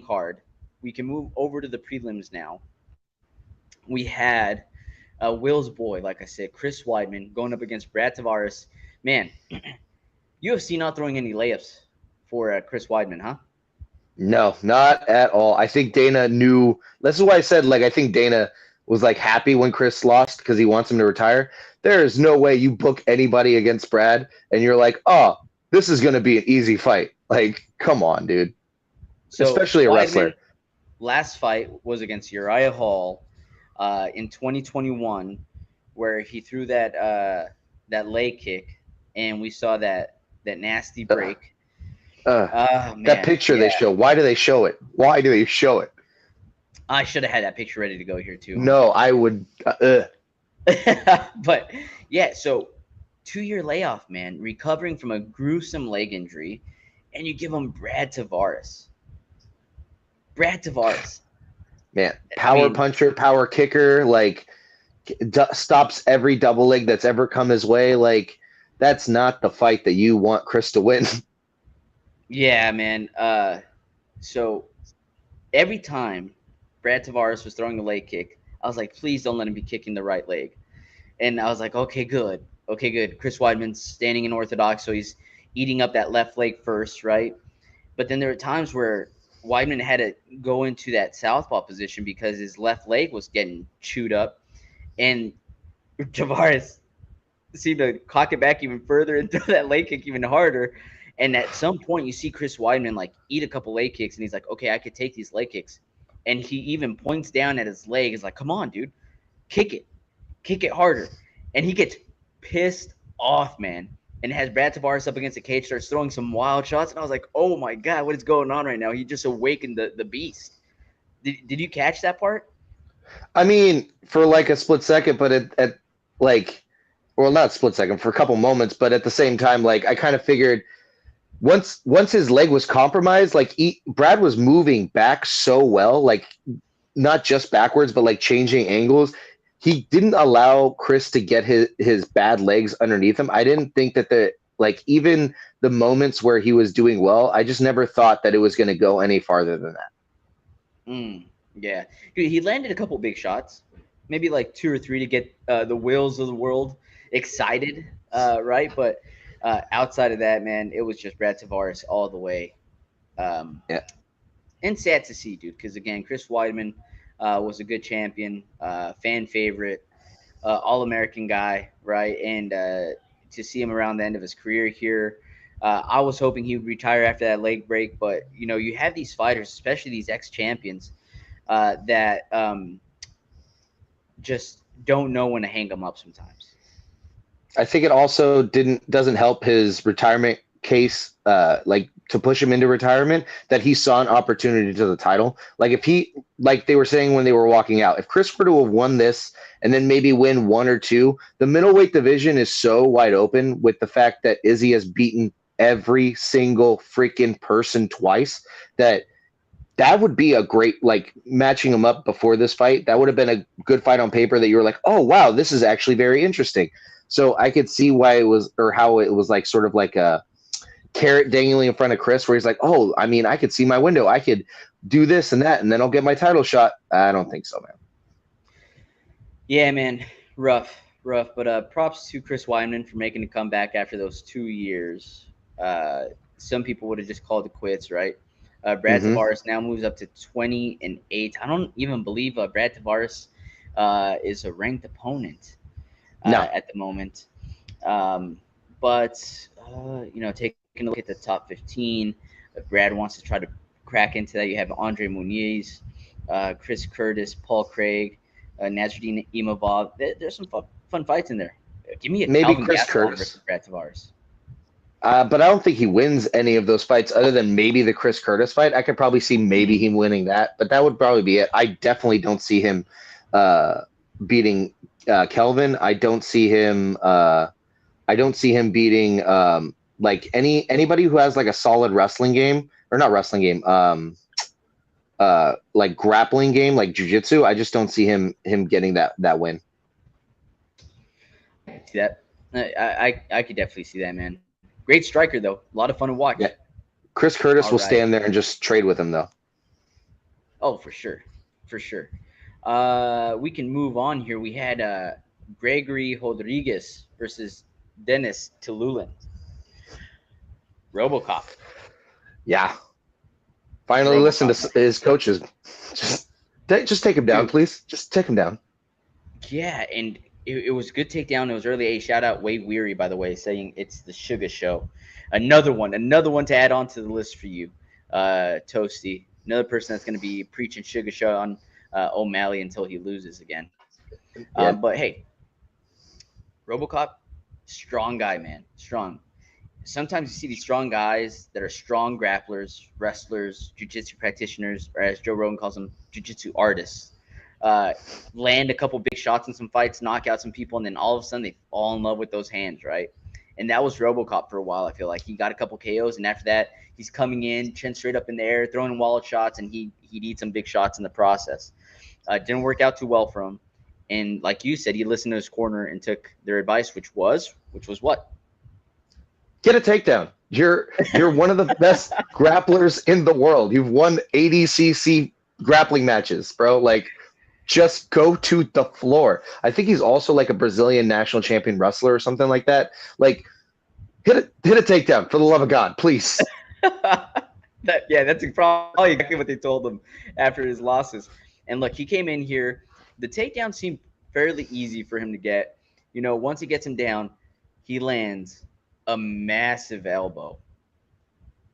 card. We can move over to the prelims now. We had Will's boy, like I said, Chris Weidman going up against Brad Tavares. Man, UFC not throwing any layups for Chris Weidman, huh? No, not at all. I think Dana knew. This is why I said, like, I think Dana was like happy when Chris lost because he wants him to retire. There is no way you book anybody against Brad and you're like, oh, this is going to be an easy fight. Like, come on, dude. So especially a wrestler. Last fight was against Uriah Hall in 2021, where he threw that leg kick, and we saw that nasty break. Man, that picture they show. Why do they show it? I should have had that picture ready to go here too. No, I would. But yeah, so 2-year layoff, man, recovering from a gruesome leg injury, and you give him Brad Tavares. Man, puncher, power kicker, like stops every double leg that's ever come his way. Like, that's not the fight that you want Chris to win. Yeah, man. So every time Brad Tavares was throwing a leg kick, I was like, please don't let him be kicking the right leg. And I was like, okay, good. Chris Weidman's standing in orthodox, so he's eating up that left leg first, right? But then there were times where Weidman had to go into that southpaw position because his left leg was getting chewed up, and Tavares seemed to cock it back even further and throw that leg kick even harder. And at some point, you see Chris Weidman like eat a couple leg kicks, and he's like, okay, I could take these leg kicks. And he even points down at his leg. He's like, come on, dude, kick it harder. And he gets pissed off, man, and has Brad Tavares up against the cage, starts throwing some wild shots. And I was like, oh my God, what is going on right now? He just awakened the beast. Did you catch that part? I mean, for like a split second, but at like, well, not split second, for a couple moments, but at the same time, like, I kind of figured once his leg was compromised, like Brad was moving back so well, like not just backwards, but like changing angles. He didn't allow Chris to get his bad legs underneath him. I didn't think that even the moments where he was doing well, I just never thought that it was going to go any farther than that. Yeah. Dude, he landed a couple big shots, maybe like 2 or 3 to get the Wills of the world excited, right? But outside of that, man, it was just Brad Tavares all the way. Yeah. And sad to see, dude, because, again, Chris Weidman was a good champion, fan favorite, All-American guy, right? And to see him around the end of his career here, I was hoping he would retire after that leg break. But, you know, you have these fighters, especially these ex-champions, that just don't know when to hang them up sometimes. I think it also doesn't help his retirement case, like to push him into retirement, that he saw an opportunity to the title. Like if he, like they were saying when they were walking out, if Chris were to have won this and then maybe win 1 or 2, the middleweight division is so wide open with the fact that Izzy has beaten every single freaking person twice that would be a great, like, matching him up before this fight. That would have been a good fight on paper that you were like, oh wow, this is actually very interesting. So I could see why it was, or how it was like sort of like a carrot dangling in front of Chris, where he's like, oh, I mean, I could see my window. I could do this and that, and then I'll get my title shot. I don't think so, man. Yeah, man, rough. But props to Chris Weidman for making a comeback after those 2 years. Some people would have just called it quits, right? Brad Tavares now moves up to 20-8. I don't even believe Brad Tavares is a ranked opponent at the moment. But taking a look at the top 15, Brad wants to try to crack into that. You have Andre Muniz, Chris Curtis, Paul Craig, Nasruddin Imavov. There's some fun fights in there. Give me a maybe Calvin Chris Gastelum Curtis versus Brad Tavares. But I don't think he wins any of those fights other than maybe the Chris Curtis fight. I could probably see maybe him winning that, but that would probably be it. I definitely don't see him beating Kelvin. I don't see him beating like anybody who has like a solid wrestling game, or not wrestling game, like grappling game, like jiu-jitsu. I just don't see him getting that win. See that? I could definitely see that, man. Great striker though. A lot of fun to watch. Yeah. Chris Curtis will stand there and just trade with him though. Oh, for sure. We can move on here. We had Gregory Rodrigues versus Denis Tiuliulin. RoboCop. Yeah. Finally listen to his coaches. Just take him down, please. Just take him down. Yeah, and it was a good takedown. It was early. A shout out Weili, by the way, saying it's the Suga show. Another one to add on to the list for you, Toasty. Another person that's going to be preaching Suga show on O'Malley until he loses again. Yeah. But hey, RoboCop, strong guy, man, strong. Sometimes you see these strong guys that are strong grapplers, wrestlers, jiu-jitsu practitioners, or as Joe Rogan calls them, jiu-jitsu artists. Land a couple big shots in some fights, knock out some people, and then all of a sudden they fall in love with those hands, right? And that was RoboCop for a while. I feel like he got a couple KOs, and after that, he's coming in, chin straight up in the air, throwing wallet shots, and he'd eat some big shots in the process. Didn't work out too well for him, and like you said, he listened to his corner and took their advice, which was what? Get a takedown. You're one of the best grapplers in the world. You've won ADCC grappling matches, bro. Like, just go to the floor. I think he's also like a Brazilian national champion wrestler or something like that. Like, hit a takedown for the love of God, please. That's probably exactly what they told him after his losses. And look, he came in here. The takedown seemed fairly easy for him to get. Once he gets him down, he lands a massive elbow.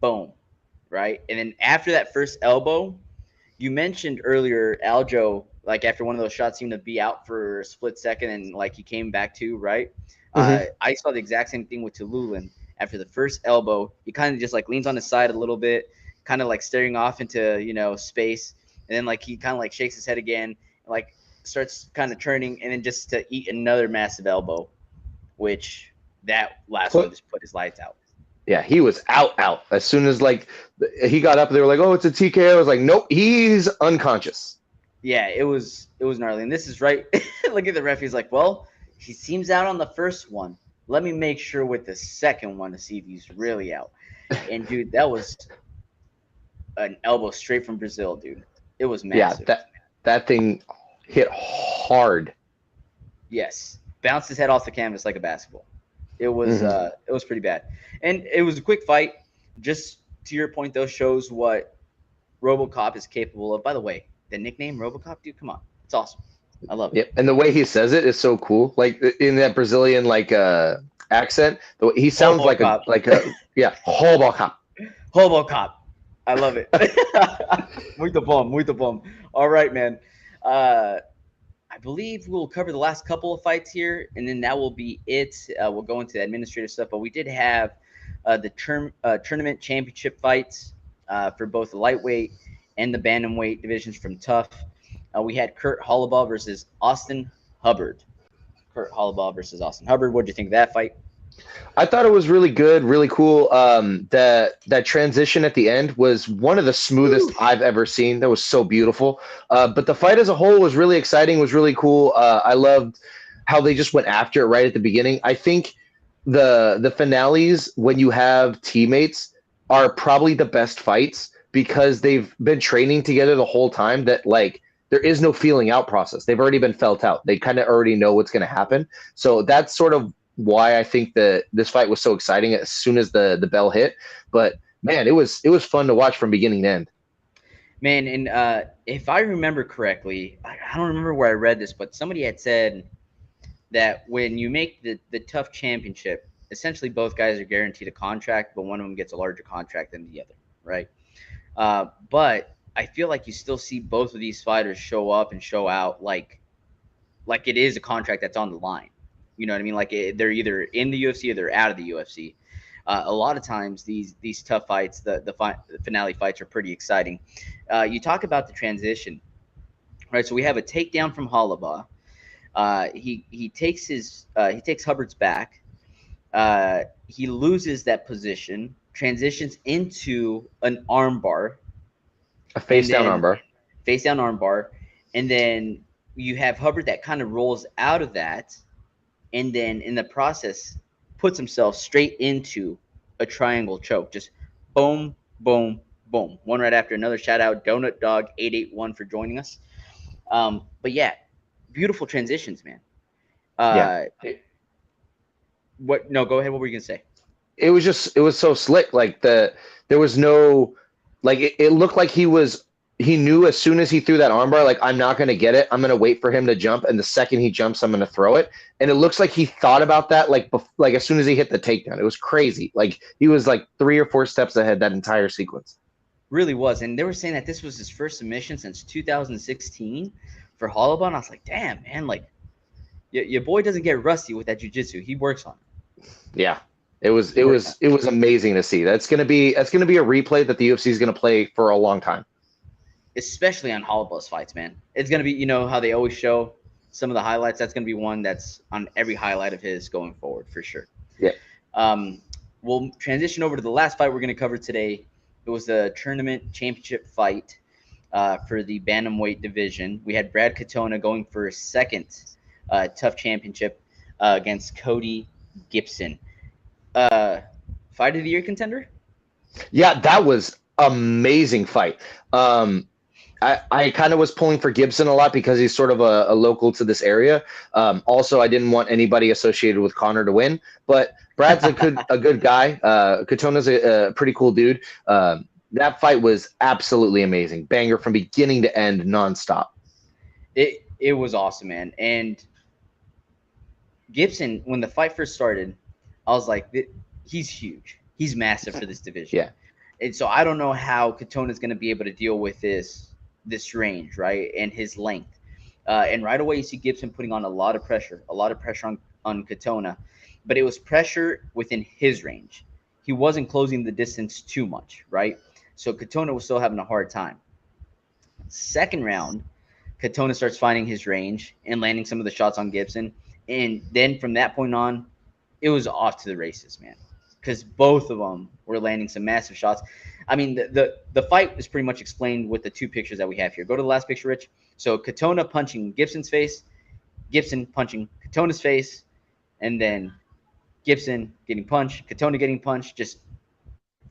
Boom. Right? And then after that first elbow, you mentioned earlier Aljo, like after one of those shots seemed to be out for a split second and like he came back to, right? I saw the exact same thing with Tiuliulin. After the first elbow, he kind of just like leans on his side a little bit, kind of like staring off into, space. And then like he kind of like shakes his head again, like starts kind of turning, and then just to eat another massive elbow, which that last one just put his lights out. Yeah, he was out. As soon as like he got up, they were like, "Oh, it's a TKO." I was like, "Nope, he's unconscious." Yeah, it was gnarly. And this is right. Look at the ref. He's like, "Well, he seems out on the first one. Let me make sure with the second one to see if he's really out." And dude, that was an elbow straight from Brazil, dude. It was massive. Yeah, that thing hit hard. Yes, bounced his head off the canvas like a basketball. It was pretty bad, and it was a quick fight. Just to your point, though, shows what RoboCop is capable of. By the way, the nickname RoboCop, dude, come on, it's awesome. I love it. Yep, and the way he says it is so cool. Like in that Brazilian accent, he sounds like a Holobaugh. Holobaugh. I love it. Muito bom. All right, man. I believe we'll cover the last couple of fights here, and then that will be it. We'll go into the administrative stuff, but we did have the tournament championship fights for both the lightweight and the bantamweight divisions from Tough. We had Kurt Holobaugh versus Austin Hubbard. What did you think of that fight? I thought it was really good, really cool. That transition at the end was one of the smoothest I've ever seen. That was so beautiful. But the fight as a whole was really exciting, was really cool. I loved how they just went after it right at the beginning. I think the finales, when you have teammates, are probably the best fights because they've been training together the whole time. That like there is no feeling out process. They've already been felt out. They kind of already know what's going to happen. So that's sort of why I think that this fight was so exciting as soon as the bell hit. But man, it was fun to watch from beginning to end. Man, and if I remember correctly, I don't remember where I read this, but somebody had said that when you make the tough championship, essentially both guys are guaranteed a contract, but one of them gets a larger contract than the other, right? But I feel like you still see both of these fighters show up and show out like it is a contract that's on the line. You know what I mean? Like they're either in the UFC or they're out of the UFC. A lot of times these tough fights, the finale fights are pretty exciting. You talk about the transition, right? So we have a takedown from Holobaugh. He takes Hubbard's back. He loses that position, transitions into an armbar, a face down armbar, and then you have Hubbard that kind of rolls out of that, and then in the process puts himself straight into a triangle choke, just boom, boom, boom, one right after another. Shout out Donut Dog 881 for joining us. But yeah, beautiful transitions, man. What? No, go ahead. What were you gonna say? It was so slick. Like there was no, like it looked like he knew as soon as he threw that armbar, like I'm not gonna get it. I'm gonna wait for him to jump, and the second he jumps, I'm gonna throw it. And it looks like he thought about that like as soon as he hit the takedown. It was crazy. Like he was like 3 or 4 steps ahead that entire sequence. Really was, and they were saying that this was his first submission since 2016 for Holobaugh. And I was like, damn, man, like your boy doesn't get rusty with that jiu-jitsu. He works on it. Yeah. It was amazing to see. That's gonna be a replay that the UFC is gonna play for a long time. Especially on Holobaugh's fights, man. It's gonna be, you know how they always show some of the highlights. That's gonna be one that's on every highlight of his going forward for sure. Yeah. We'll transition over to the last fight we're gonna cover today. It was the tournament championship fight for the bantamweight division. We had Brad Katona going for a second tough championship against Cody Gibson. Fight of the year contender? Yeah, that was amazing fight. I kind of was pulling for Gibson a lot because he's sort of a local to this area. Also, I didn't want anybody associated with Connor to win, but Brad's a good guy. Katona's a pretty cool dude. That fight was absolutely amazing. Banger from beginning to end, nonstop. It was awesome, man. And Gibson, when the fight first started, I was like, he's huge. He's massive for this division. Yeah. And so I don't know how Katona's going to be able to deal with this range, right, and his length. And right away you see Gibson putting on a lot of pressure on Katona. But it was pressure within his range. He wasn't closing the distance too much, right? So Katona was still having a hard time. Second round, Katona starts finding his range and landing some of the shots on Gibson. And then from that point on, it was off to the races, man, because both of them were landing some massive shots. I mean, the fight is pretty much explained with the 2 pictures that we have here. Go to the last picture, Rich. So Katona punching Gibson's face, Gibson punching Katona's face, and then Gibson getting punched, Katona getting punched, just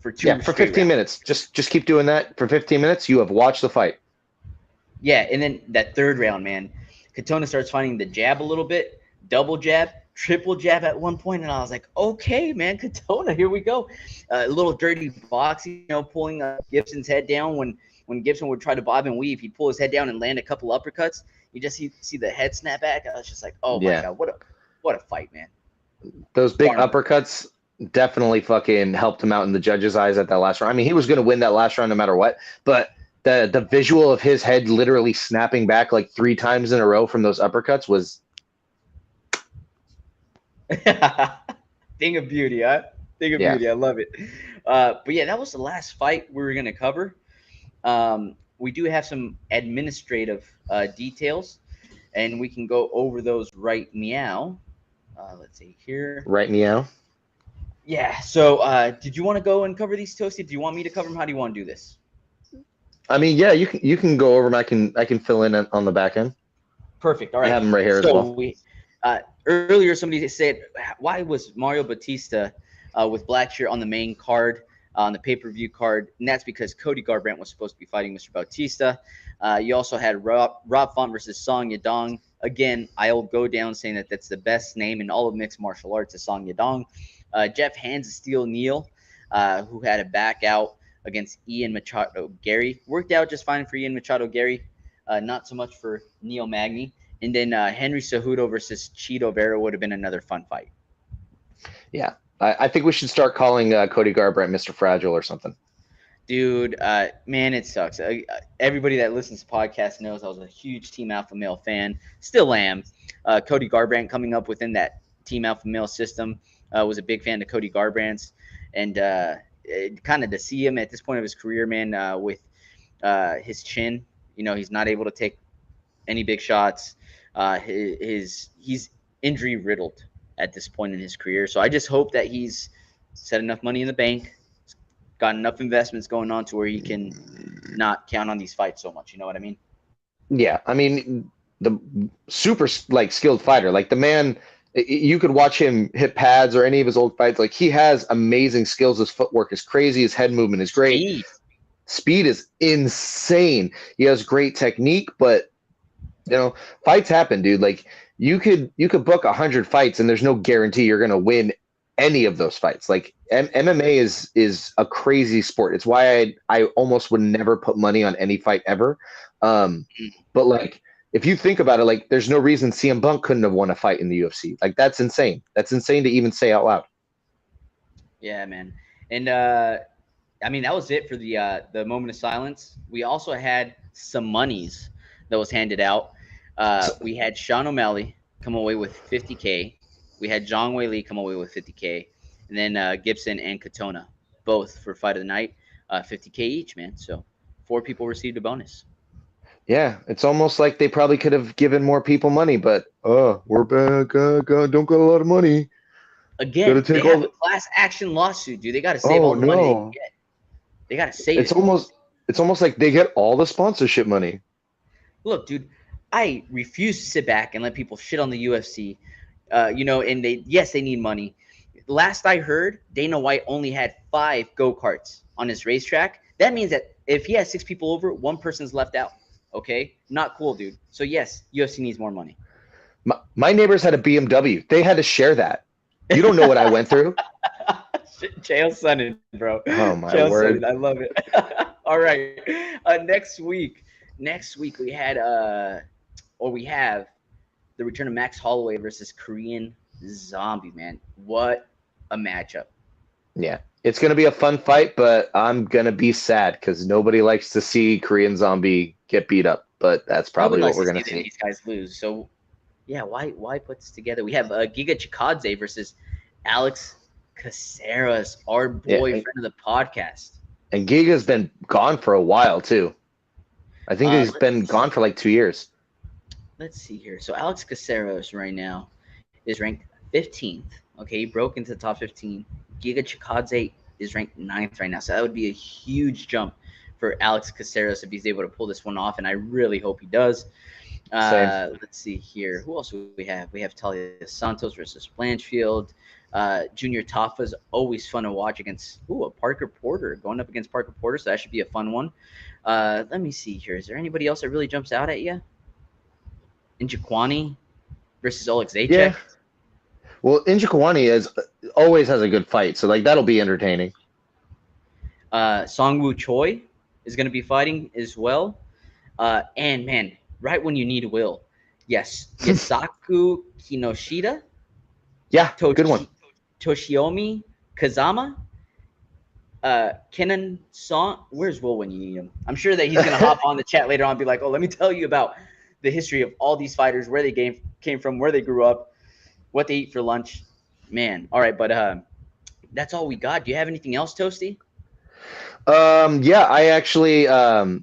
for 2 for 15 minutes. Just keep doing that for 15 minutes. You have watched the fight. Yeah, and then that third round, man, Katona starts finding the jab a little bit, double jab, triple jab at one point, and I was like, okay, man, Katona, here we go. A little dirty boxing, pulling Gibson's head down. When Gibson would try to bob and weave, he'd pull his head down and land a couple uppercuts. You just see the head snap back. I was just like, oh my God, what a fight, man. Those big uppercuts definitely fucking helped him out in the judges' eyes at that last round. I mean, he was going to win that last round no matter what, but the visual of his head literally snapping back like 3 times in a row from those uppercuts was thing of beauty, huh? Thing of beauty. I love it. But yeah, that was the last fight we were going to cover. We do have some administrative details, and we can go over those right now. Let's see here. Right meow. Yeah. So did you want to go and cover these, Toasty? Do you want me to cover them? How do you want to do this? I mean, yeah, you can go over them. I can fill in on the back end. Perfect. All right. I have them right here as well. Earlier, somebody said, why was Mario Bautista with Blackshear on the main card? on the pay-per-view card, and that's because Cody Garbrandt was supposed to be fighting Mr. Bautista. You also had Rob Font versus Song Yadong. Again, I'll go down saying that that's the best name in all of mixed martial arts, is Song Yadong. Jeff Hands Steel Neal, who had a back out against Ian Machado Garry. Worked out just fine for Ian Machado Garry, not so much for Neil Magny. And then Henry Cejudo versus Chito Vera would have been another fun fight. Yeah, I think we should start calling Cody Garbrandt Mr. Fragile or something. Dude, man, it sucks. Everybody that listens to podcasts knows I was a huge Team Alpha Male fan. Still am. Cody Garbrandt coming up within that Team Alpha Male system. Was a big fan of Cody Garbrandt's. And kind of to see him at this point of his career, man, with his chin, he's not able to take any big shots. He's injury riddled at this point in his career. So I just hope that he's set enough money in the bank, got enough investments going on to where he can not count on these fights so much. You know what I mean? Yeah, I mean, the super skilled fighter, like the man, you could watch him hit pads or any of his old fights. Like he has amazing skills. His footwork is crazy. His head movement is great. Speed is insane. He has great technique, but fights happen, dude. Like you could book 100 fights and there's no guarantee you're going to win any of those fights. Like MMA is a crazy sport. It's why I almost would never put money on any fight ever. But like, if you think about it, like there's no reason CM Punk couldn't have won a fight in the UFC. Like that's insane. That's insane to even say out loud. Yeah, man. And I mean, that was it for the moment of silence. We also had some monies that was handed out. We had Sean O'Malley come away with $50K. We had Zhang Weili come away with $50K. And then Gibson and Katona, both for fight of the night, $50K each, man. So 4 people received a bonus. Yeah, it's almost like they probably could have given more people money, but we're back. Don't got a lot of money. Again, they have a class action lawsuit, dude. They got to save all the money they can get. They got to save it. It's almost like they get all the sponsorship money. Look, dude, I refuse to sit back and let people shit on the UFC. And they need money. Last I heard, Dana White only had 5 go-karts on his racetrack. That means that if he has 6 people over, 1 person's left out. Okay? Not cool, dude. So, yes, UFC needs more money. My neighbors had a BMW. They had to share that. You don't know what I went through. Chael Sonnen, bro. Oh, my Sonnen, word. I love it. All right. Next week we had we have the return of Max Holloway versus Korean Zombie, man. What a matchup. Yeah. It's going to be a fun fight, but I'm going to be sad because nobody likes to see Korean Zombie get beat up. But that's probably what we're going to see. These guys lose. So, yeah, why put this together? We have Giga Chikadze versus Alex Caceres, our boy, friend of the podcast. And Giga's been gone for a while, too. I think he's been gone for like 2 years. Let's see here. So Alex Caceres right now is ranked 15th. Okay, he broke into the top 15. Giga Chikadze is ranked 9th right now. So that would be a huge jump for Alex Caceres if he's able to pull this one off, and I really hope he does. Let's see here. Who else do we have? We have Talia Santos versus Blanchfield. Junior Tafa's always fun to watch against a Parker Porter, going up against Parker Porter, so that should be a fun one. Let me see here. Is there anybody else that really jumps out at you? Njokuani versus Oleg Zajac. Yeah. Well, Njokuani always has a good fight, so like that'll be entertaining. Songwoo Choi is going to be fighting as well. And man, right when you need Will, yes, Yasaku Kinoshita. Yeah, good one. Toshiomi Kazama. Kenan Song. Where's Will when you need him? I'm sure that he's going to hop on the chat later on and be like, let me tell you about the history of all these fighters, where they came from, where they grew up, what they eat for lunch. Man. All right, but that's all we got. Do you have anything else, Toasty? Yeah, I actually,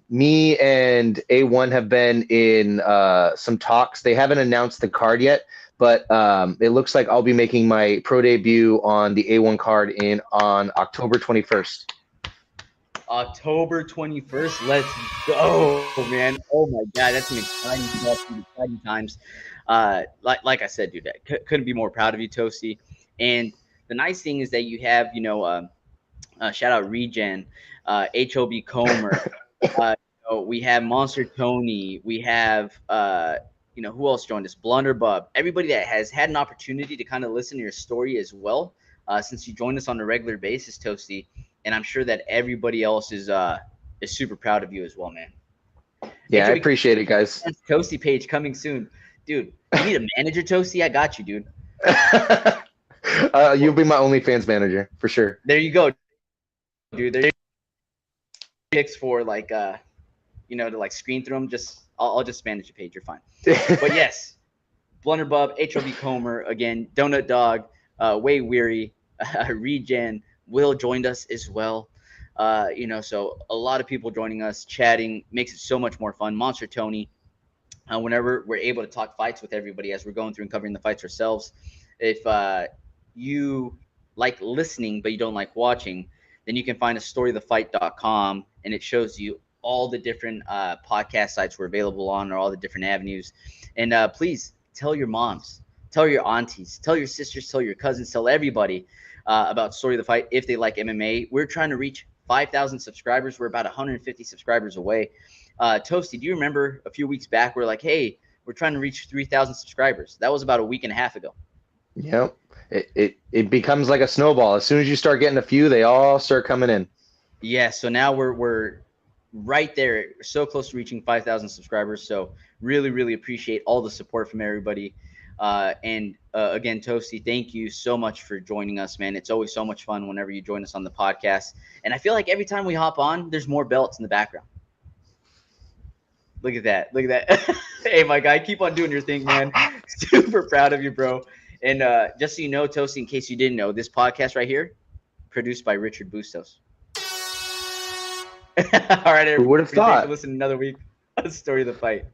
me and A1 have been in some talks. They haven't announced the card yet, but it looks like I'll be making my pro debut on the A1 card on October 21st. October 21st. Let's go, man. Oh my God, that's some exciting times. Like I said, dude, couldn't be more proud of you, Toasty. And the nice thing is that you have, Shout out Regen, HOB Comer. We have Monster Tony. We have, who else joined us? Blunderbub. Everybody that has had an opportunity to kind of listen to your story as well, since you joined us on a regular basis, Toasty. And I'm sure that everybody else is super proud of you as well, man. Yeah, I appreciate it, guys. Toasty page coming soon. Dude, you need a manager, Toasty? I got you, dude. You'll be my OnlyFans manager for sure. There you go, dude. There's picks for like to like screen through them. I'll just manage your page. You're fine. But yes, Blunderbub, HOB Comer again, Donut Dog, Way Weary, Regen, Will joined us as well. So a lot of people joining us, chatting, makes it so much more fun. Monster Tony, whenever we're able to talk fights with everybody as we're going through and covering the fights ourselves. If you like listening but you don't like watching, then you can find us storythefight.com, and it shows you all the different podcast sites we're available on, or all the different avenues. And please tell your moms, tell your aunties, tell your sisters, tell your cousins, tell everybody about Story of the Fight if they like MMA. We're trying to reach 5,000 subscribers. We're about 150 subscribers away. Toasty, do you remember a few weeks back we're like, hey, we're trying to reach 3,000 subscribers? That was about a week and a half ago. Yep. It becomes like a snowball. As soon as you start getting a few, they all start coming in. Yeah, so now we're right there, so close to reaching 5,000 subscribers. So really, really appreciate all the support from everybody. And again, Toasty, thank you so much for joining us, man. It's always so much fun whenever you join us on the podcast. And I feel like every time we hop on, there's more belts in the background. Look at that. Look at that. Hey, my guy, keep on doing your thing, man. Super proud of you, bro. And just so you know, Toasty, in case you didn't know, this podcast right here, produced by Richard Bustos. All right, everybody. Who would have thought? Listen another week. Story of the Fight.